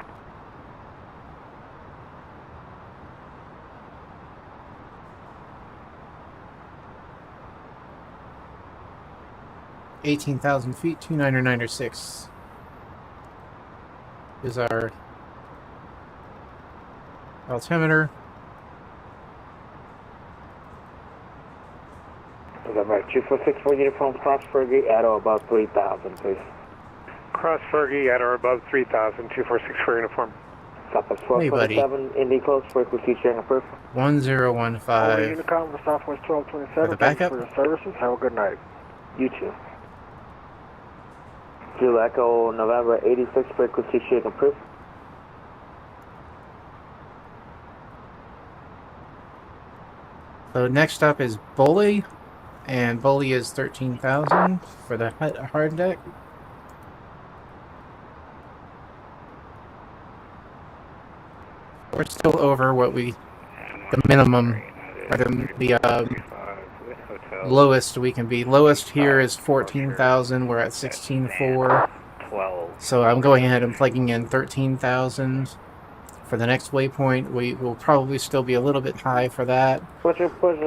$18,000 feet, 2996 is our altimeter. November 2464 uniform cross Fergie at or above 3,000, please. Cross Fergie at or above 3,000, 2464 uniform. Southwest Hey, buddy. 1227, Indy close, frequency sharing approved. 1015 Unicom for Southwest for 1227, the backup. for your services. Have a good night. You too. Zulu Echo November 86, frequency sharing approved. So next up is Bully. And bully is 13,000 for the hard deck. We're still over what the minimum, or the lowest we can be. Lowest here is 14,000. We're at 16,400. So I'm going ahead and plugging in 13,000 for the next waypoint. We will probably still be a little bit high for that. Push approved.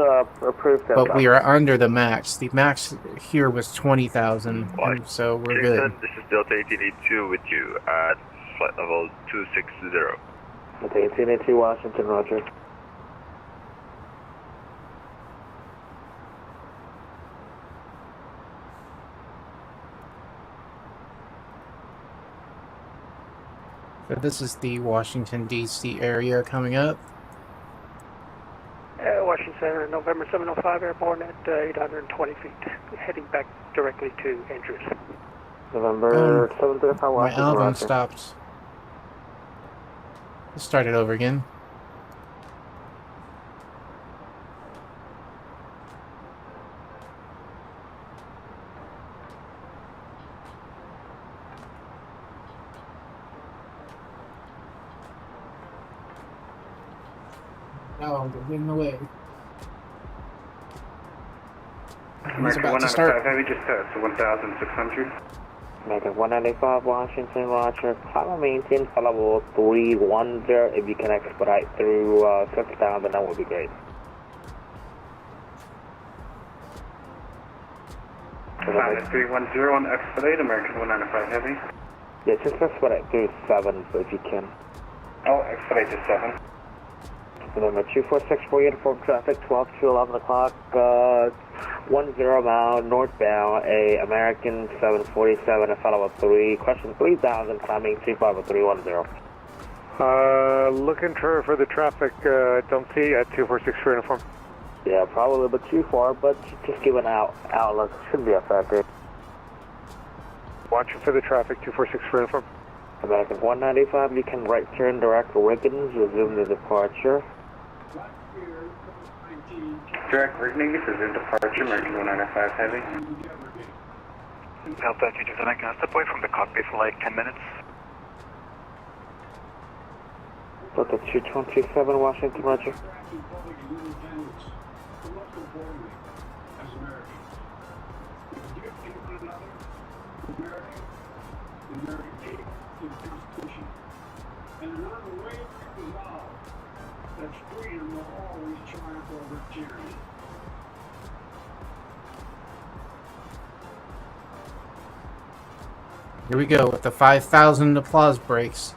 But we are under the max. The max here was 20,000, so we're good. This is Delta 1882 with you at flight level 260. Okay, 1882 Washington, roger. So this is the Washington, D.C. area coming up. Washington Center, November 705, airborne at 820 feet, heading back directly to Andrews. November 735 My Washington, album roger. stopped. Let's start it over again. Oh, they're getting away. He's about to start. Heavy, just to 1,600. American 195 Washington, roger. Climb maintain level 310. If you can expedite through 6,000, that would be great. Pilot 310 on expedite, American 195 Heavy. Yeah, just expedite through 7 if you can. Oh, expedite to 7. Number 246 uniform traffic, 12 to 11 o'clock, 10 mile northbound, a American 747, a fellow of 3, question 3,000, climbing 25310. Looking for the traffic, don't see at 246 for uniform. Yeah, probably a little bit too far, but just give an outlook, should be effective. Watching for the traffic, 246 for uniform. American 195, you can right turn direct to Wiggins, resume the departure. Direct rigging, this is in departure, American 195 Heavy. Delta 227, can I step away from the cockpit for like 10 minutes? Delta 227, Washington, roger. And an unwavering resolve that freedom will always triumph over tyranny. Here we go with the 5,000 applause breaks.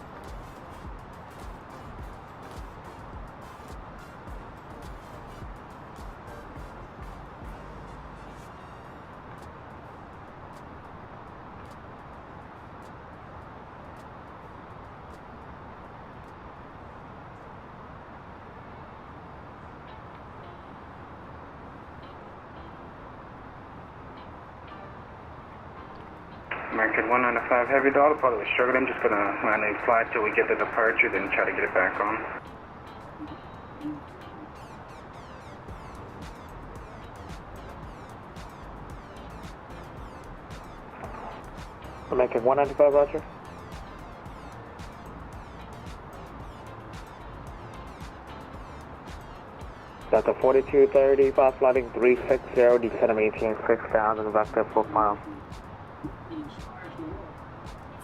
American 195 Heavy, Dollar, probably struggling. I'm just going to manually fly till we get the departure, then try to get it back on. American 195, roger. Delta 4235, flighting 360, descend maintain 6,000, vector 4 miles.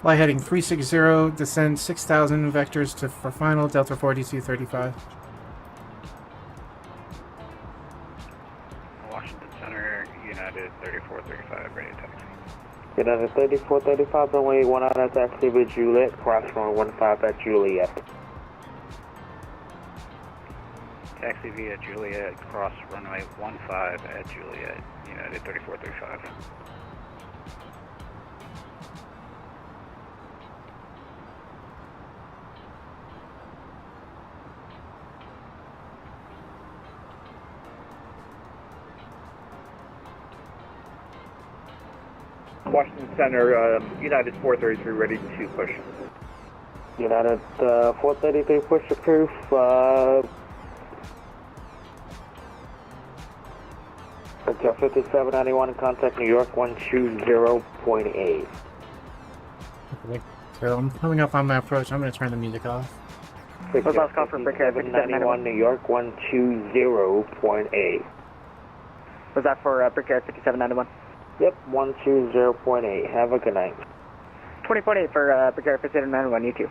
Fly heading 360, descend 6,000 vectors for final, Delta 4235. Washington Center, United 3435, ready to taxi. United 3435, runway 1 out of taxi with Juliet, cross runway 15 at Juliet. Taxi via Juliet, cross runway 15 at Juliet, United 3435. Washington Center, United 433 ready to push. United 433 push approved. Hotel 5791, contact New York 120.8. Okay, so I'm coming up on my approach. I'm going to turn the music off. What's last call for Brickyard 5791? New York 120.8. Was that for Brickyard 5791? Yep, 120.8. Have a good night. 20.8 for Brickyard 5791, you too.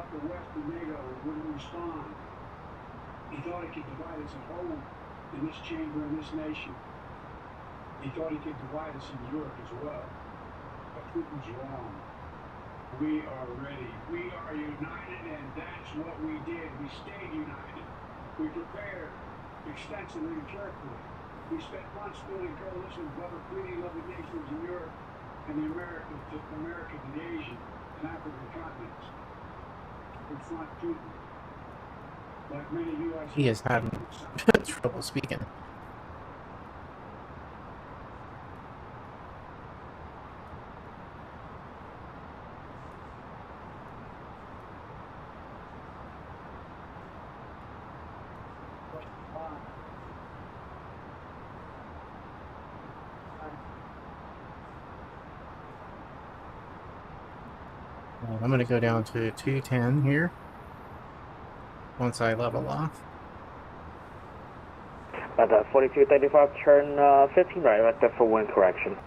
The Western NATO wouldn't respond. He thought he could divide us at home in this chamber and this nation. He thought he could divide us in Europe as well. But Putin's wrong. We are ready. We are united, and that's what we did. We stayed united. We prepared extensively and carefully. We spent months building coalitions of other freely-loving nations in Europe and the Americas and the Asian and African continents. Confront Putin. Like many U.S. He is having trouble speaking. I'm going to go down to 210 here once I level off. At 4235, turn 15 right, right there for wind correction.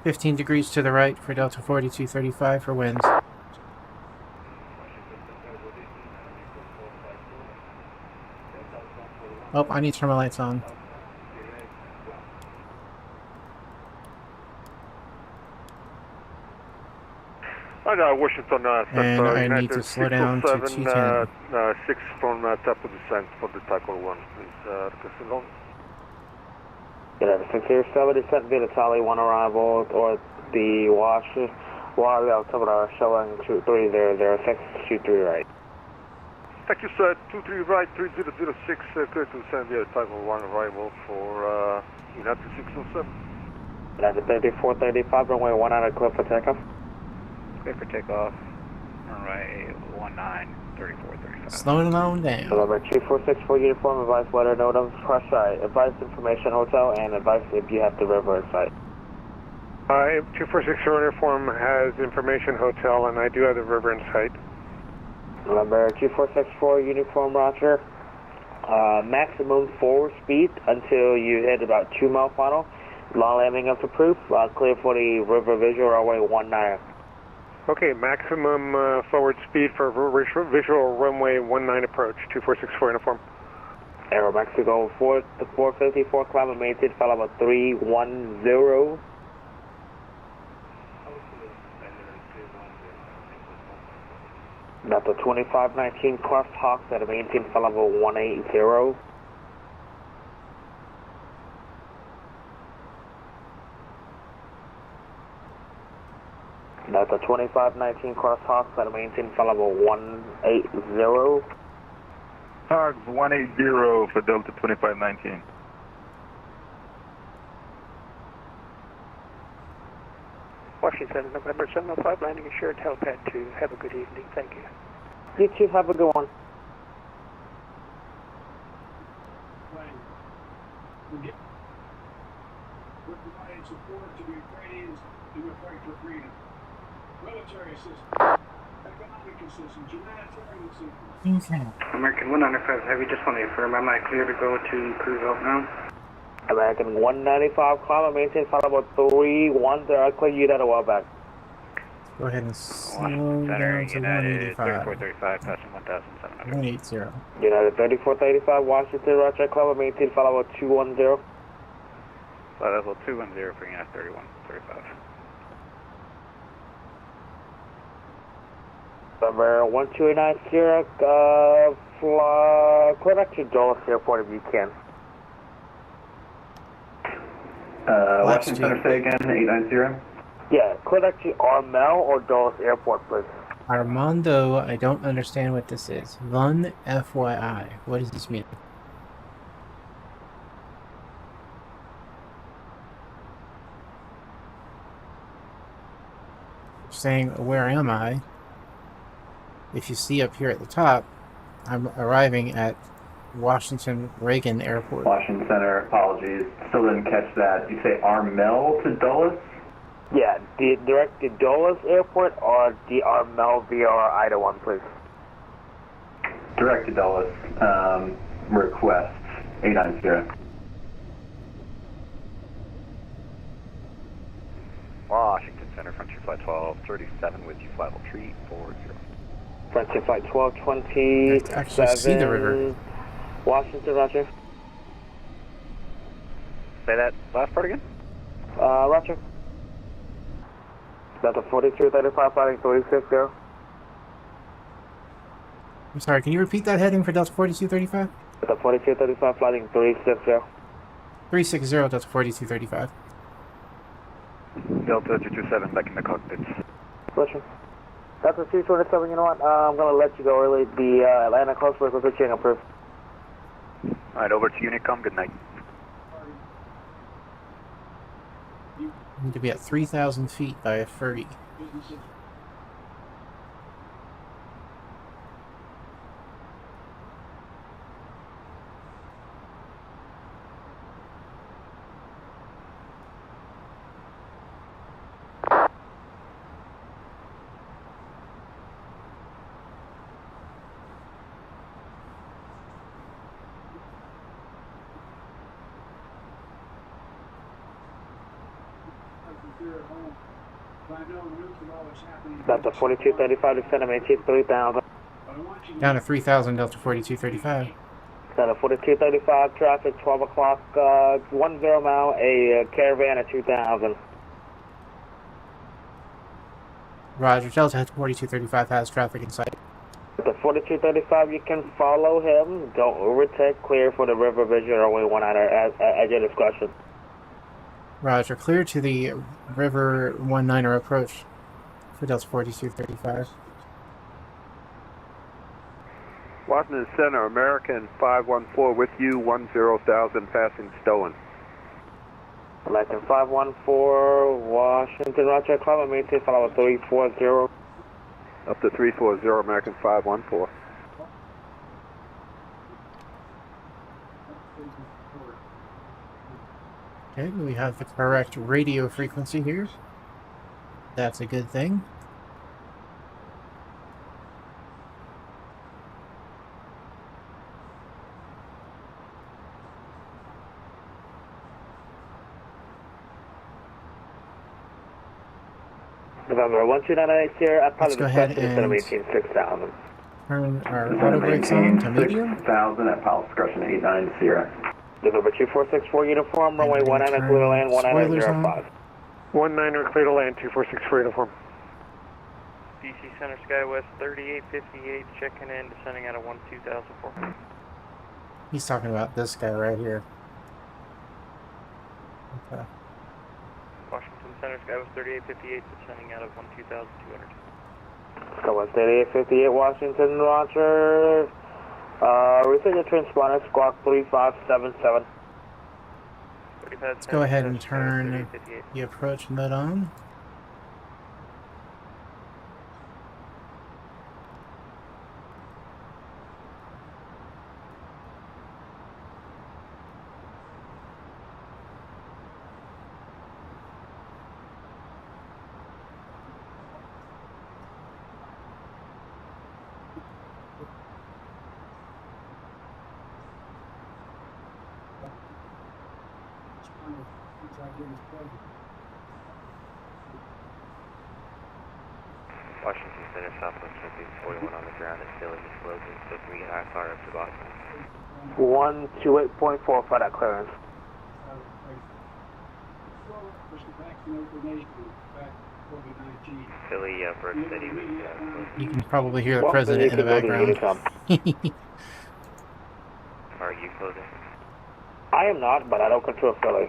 15 degrees to the right for Delta 4235 for winds. Oh, I need to turn my lights on. I got Washington and I need to slow down to 210. 6 from top of descent for the tackle 1. Is requesting long? Yeah, 607 descent via the Tally 1 arrival, or the Wally altimeter showing 2306, 23 right. Thank you, sir. 23 right, 3006, clear to descend via tackle 1 arrival for United 607. United 3435, runway 19, clear for takeoff. Clear for takeoff, runway 19, 3435. Slowing on down. November 2464 uniform, advice letter, note of crush site, advice information hotel, and advice if you have the river site. 2464 uniform has information hotel, and I do have the river in sight. November 2464 uniform, roger. Maximum forward speed until you hit about 2 mile final. Long landing up to proof. Clear for the river visual runway 19. Okay, maximum forward speed for visual runway 19 approach, 2464 uniform. Aero Mexico 454, climb and maintain, follow about 310. Delta 2519, cross Hawks at a maintain, follow about 180. Delta 2519, cross Hawks at a maintain, follow about 180. Hogs 180 for Delta 2519. Washington, November 705, landing assured helipad 2. Have a good evening. Thank you. You too, have a good one. We're providing support to the Ukrainians in their fight for freedom. Military assistance, economic assistance, humanitarian assistance. Okay. American 195 Heavy, just want to affirm, am I clear to go to cruise out now? American 195, climb and maintain, follow about 310, clear you down a while back. Go ahead and slow Center, down to United 185. 3435, passing 1700. 180. United 3435, Washington, roger, climb and maintain, follow about 210. Flight level 210 for unit 3135. Number 12890, clear back to Dulles Airport if you can. Washington Center, say again, 890? Yeah, clear back to Armel or Dulles Airport, please. Armando, I don't understand what this is. One FYI. What does this mean? Saying, where am I? If you see up here at the top, I'm arriving at Washington Reagan Airport. Washington Center, apologies. Still didn't catch that. You say Armel to Dulles? Yeah, direct to Dulles Airport or the Armel VR Ida 1, please. Direct to Dulles. Request 890. Washington Center, Frontier Flight 1237 with you, flight level 340. Frontier Flight 1227. Actually see the river. Washington, roger. Say that last part again? Roger. Delta 4235, flighting 360. I'm sorry, can you repeat that heading for Delta 4235? Delta 4235, flighting 360. 360, Delta 4235. Delta 227, back in the cockpits. Roger. Delta 227, you know what? I'm going to let you go early. The Atlanta Coast was switching approved. Alright, over to Unicom, good night. You need to be at 3,000 feet by a ferry. Delta 4235, descend to 3000. Down to 3,000, Delta 4235. Delta 4235, traffic 12 o'clock, 10 mile, a caravan at 2000. Roger, Delta 4235 has traffic in sight. Delta 4235, you can follow him. Don't overtake, clear for the river vision or we want at your discretion. Roger, clear to the River 19er approach for Delta 4235. Washington Center, American 514 with you, 10,000 passing Stolen. American 514, Washington, roger, climb and maintain follow 340. Up to 340, American 514. Okay, we have the correct radio frequency here. That's a good thing. November 1298 here, at Let's go ahead and 6,000. turn our auto brakes on to medium. 6,000 at pilot discretion 890. November 2464 uniform, runway 19 clear to land 1905. 19er clear to land 2464 uniform. DC Center Skywest 3858, checking in, descending out of 12004. He's talking about this guy right here. Okay. Washington Center Skywest 3858, descending out of 12200. Skywest 3858, Washington, roger. Receive your transponder, squawk 3577. Let's go ahead and turn the approach mode on. Washington Center, Southwest Northeast 41 on the ground, it's still in explosion, so can we get IFR up to Boston? 128.4 for that clearance. Philly, Bird City. You can probably hear the president in the background. Are you closing? I am not, but I don't control Philly.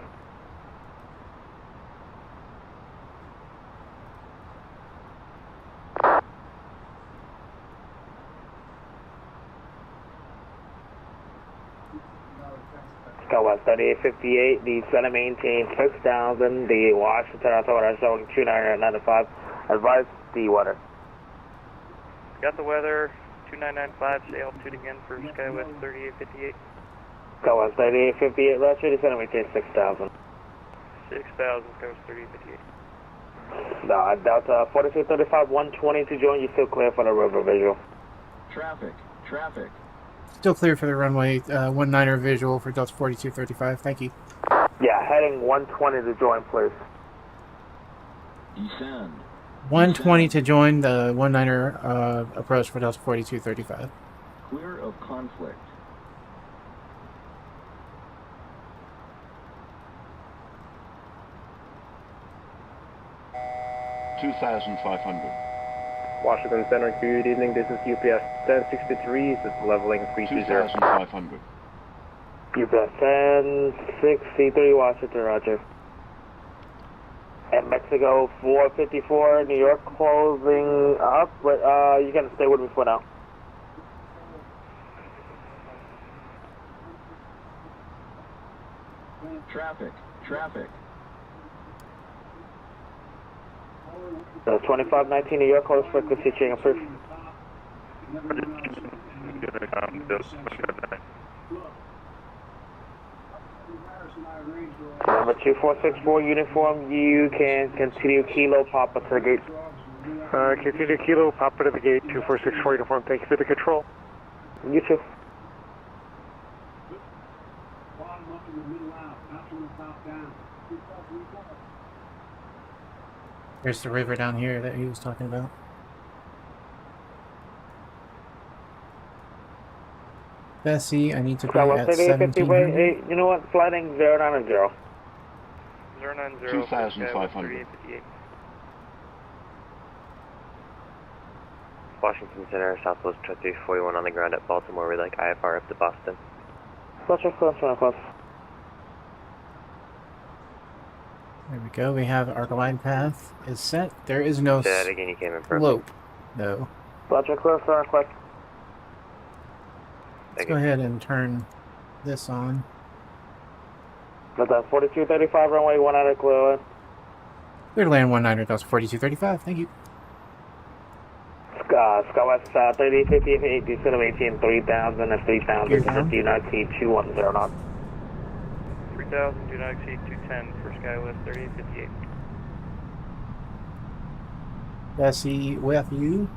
Southwest 3858, the center maintain 6,000, the Washington Authority showing 2995. Advise the weather. Got the weather, 2995, say altitude again for Skywest 3858. Skywest 3858, Roger, the center maintain 6,000. 6,000, Skywest 3858. Delta 4235, 120 to join, you still clear for the river visual. Traffic. Still clear for the runway 19er visual for Delta 4235. Thank you. Yeah, heading 120 to join, please. Descend. 120 to join the 19er approach for Delta 4235. Clear of conflict. Washington Center, good evening. This is UPS 1063. This is leveling 320. 2,500. UPS 1063, Washington, Roger. And Mexico 454, New York closing up, but you can stay with me for now. Traffic. 2519, New York close frequency change approved. Number 2464 uniform, you can continue Kilo Papa to the gate. Continue Kilo Papa to the gate, 2464 uniform. Thank you for the control. You too. There's the river down here that he was talking about. Bessie, I need to be at 1700. Hey, you know what? Flighting 090. 090. 2,500. Washington Center, Southwest 2341 on the ground at Baltimore. We'd like IFR up to Boston. Roger, close. There we go. We have our glide path is set. There is no Say that again, you came in perfect. slope, though. Roger, close. Let's go ahead and turn this on. That's 4235, runway 19 clear. Clear to land 19er, Delta 4235. Thank you. Skywest 3858, descend of 18, 3,000 and 3,000. Do not exceed 210 knots. 3,000, do not exceed 210 for Skywest 3858. Bessie with you.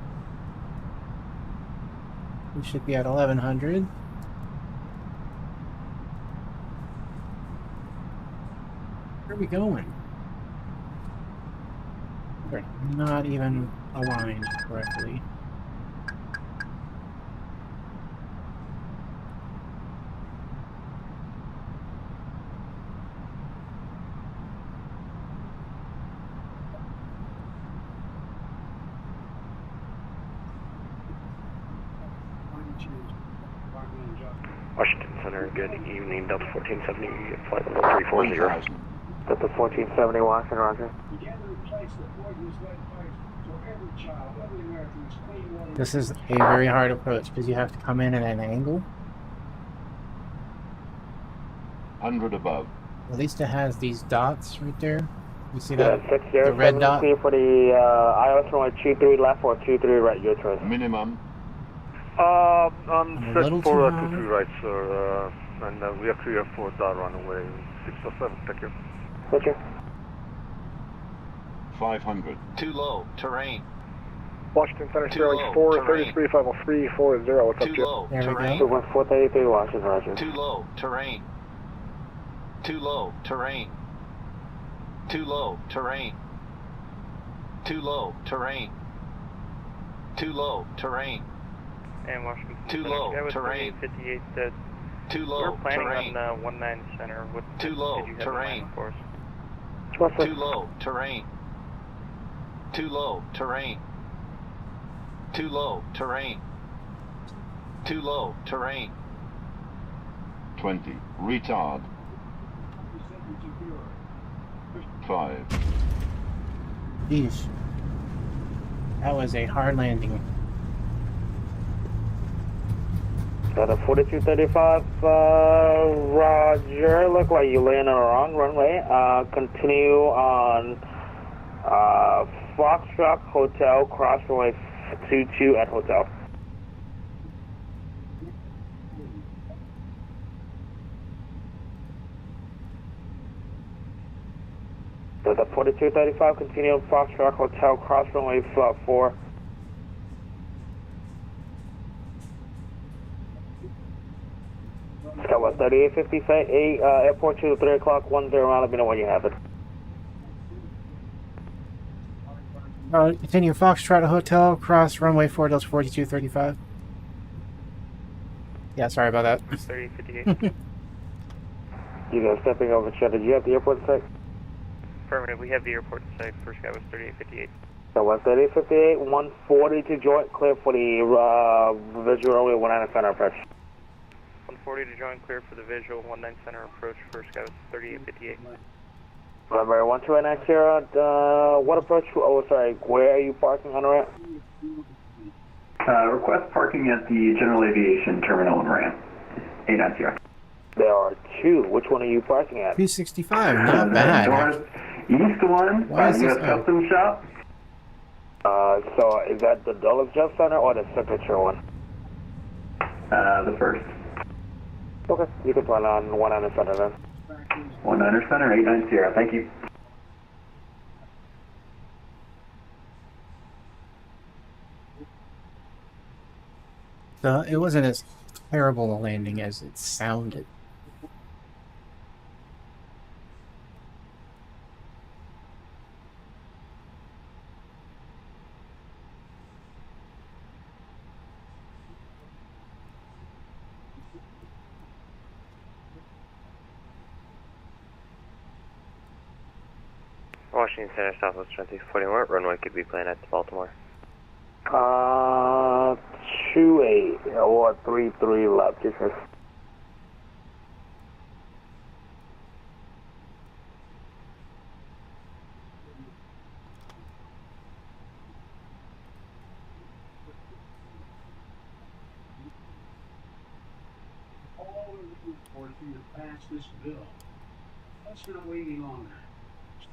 We should be at 1100. Where are we going? We're not even aligned correctly. Washington Center, good evening. Delta 1470, flight level 340. Delta 1470, Washington, Roger. This is a very hard approach because you have to come in at an angle. 100 above. At least it has these dots right there. You see that? Yeah, the red dot? Clear for the ILS runway 23 left or 23 right, your choice. Minimum. I'm set for 23 right, sir. And we are clear for that runway 607. Thank you. Roger. 500. Too low. Terrain. Washington Center, Sterling 433, 503, 40. What's up, Too Jim? low. There we Terrain. go. 433, Washington, Roger. Too low. Terrain. Too low. Terrain. Too low. Terrain. Too low. Terrain. Too low. Terrain. And Washington Too Center, low. Skywest Terrain. 3858 said Too low. we're planning Terrain. on 19 Center. What Too low. did you have in Terrain. mind for us? Too low, terrain. Too low, terrain. Too low, terrain. Too low, terrain. 20. Retard. 5. Yeesh. That was a hard landing. Got a 4235, Roger. Look like you landed on the wrong runway. Continue on Foxtrot Hotel, cross runway 22 at hotel. So the 4235, continue on Foxtrot Hotel, cross runway 4. Got what, 3858, airport to 3 o'clock, 10 around, let me know when you have it. Continue Foxtrot Hotel, cross runway 4, Delta 4235. Yeah, sorry about that. 3858. You guys stepping over, Chad, did you have the airport in sight? Affirmative, we have the airport in sight. First guy was 3858. So 3858, 140 to joint, clear for the visual runway 19 center approach. 140 to join, clear for the visual 19 center approach. First guy was 3858. November 12 Sierra, what approach? Oh, sorry, where are you parking on the ramp? Request parking at the General Aviation Terminal and ramp. 89 Sierra. There are two. Which one are you parking at? 365, not bad. East one, U.S. Customs Shop. So is that the Dulles Jet Center or the Signature one? The first. Okay, you can plan on 19 Center then. 19 Center, 89 Sierra, thank you. It wasn't as terrible a landing as it sounded. Washington Center, Southwest 2041, what runway could be planned at Baltimore? 28 or 33 left, just All we're looking for is for you to pass this bill. Let's not wait any longer.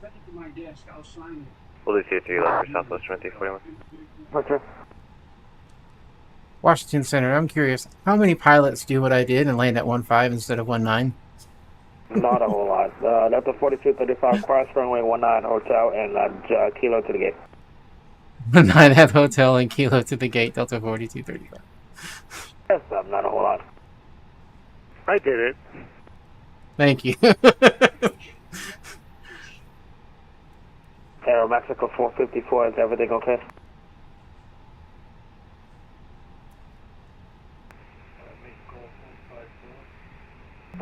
Send it to my desk, I'll sign it. We'll do 2-3 left for Southwest 2041. Okay. Washington Center, I'm curious, how many pilots do what I did and land at 15 instead of 19? Not a whole lot. Delta 4235, cross runway 19 hotel and kilo to the gate. 9 at hotel and kilo to the gate, Delta 4235. Yes, not a whole lot. I did it. Thank you. Aero Mexico 454, is everything okay?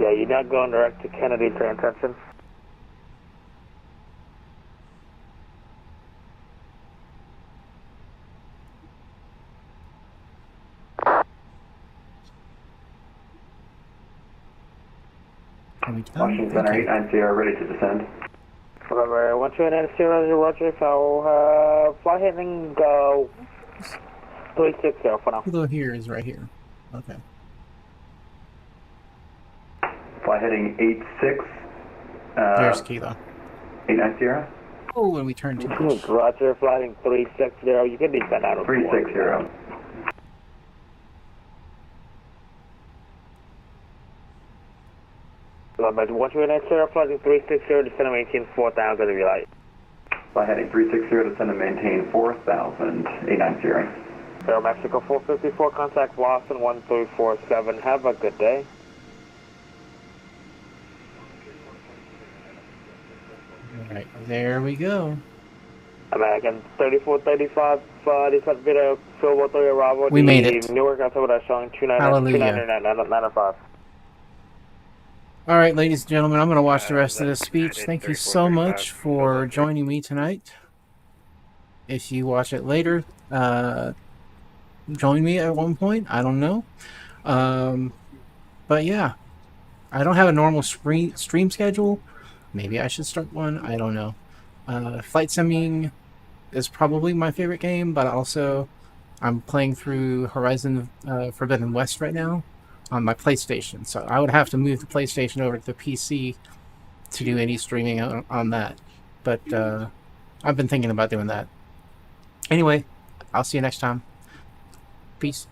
Yeah, you're not going direct to Kennedy to intention. Washington Center, 89 Sierra, ready to descend. November 12 Sierra, Roger, so fly heading 360 for now. Kilo here is right here. Okay. Fly heading 86. There's Kilo. 89 Sierra. Oh, and we turned to Roger, flying 360. You can descend out of 360. November 12 Sierra, flying 360, descend and maintain 4,000 if you like. Fly heading 360, descend and maintain 4,000. 89 Sierra. Aero Mexico 454, contact Boston 1347. Have a good day. Alright, there we go. American 3435, descent video, Silver 3 Bravo. We made it. Newark, October, showing 29995. Alright, ladies and gentlemen, I'm going to watch the rest of this speech. Thank you so much for joining me tonight. If you watch it later, join me at one point. I don't know. But yeah, I don't have a normal stream schedule. Maybe I should start one. I don't know. Flight simming is probably my favorite game, but also I'm playing through Horizon Forbidden West right now on my PlayStation. So I would have to move the PlayStation over to the PC to do any streaming on that. But I've been thinking about doing that. Anyway, I'll see you next time. Peace.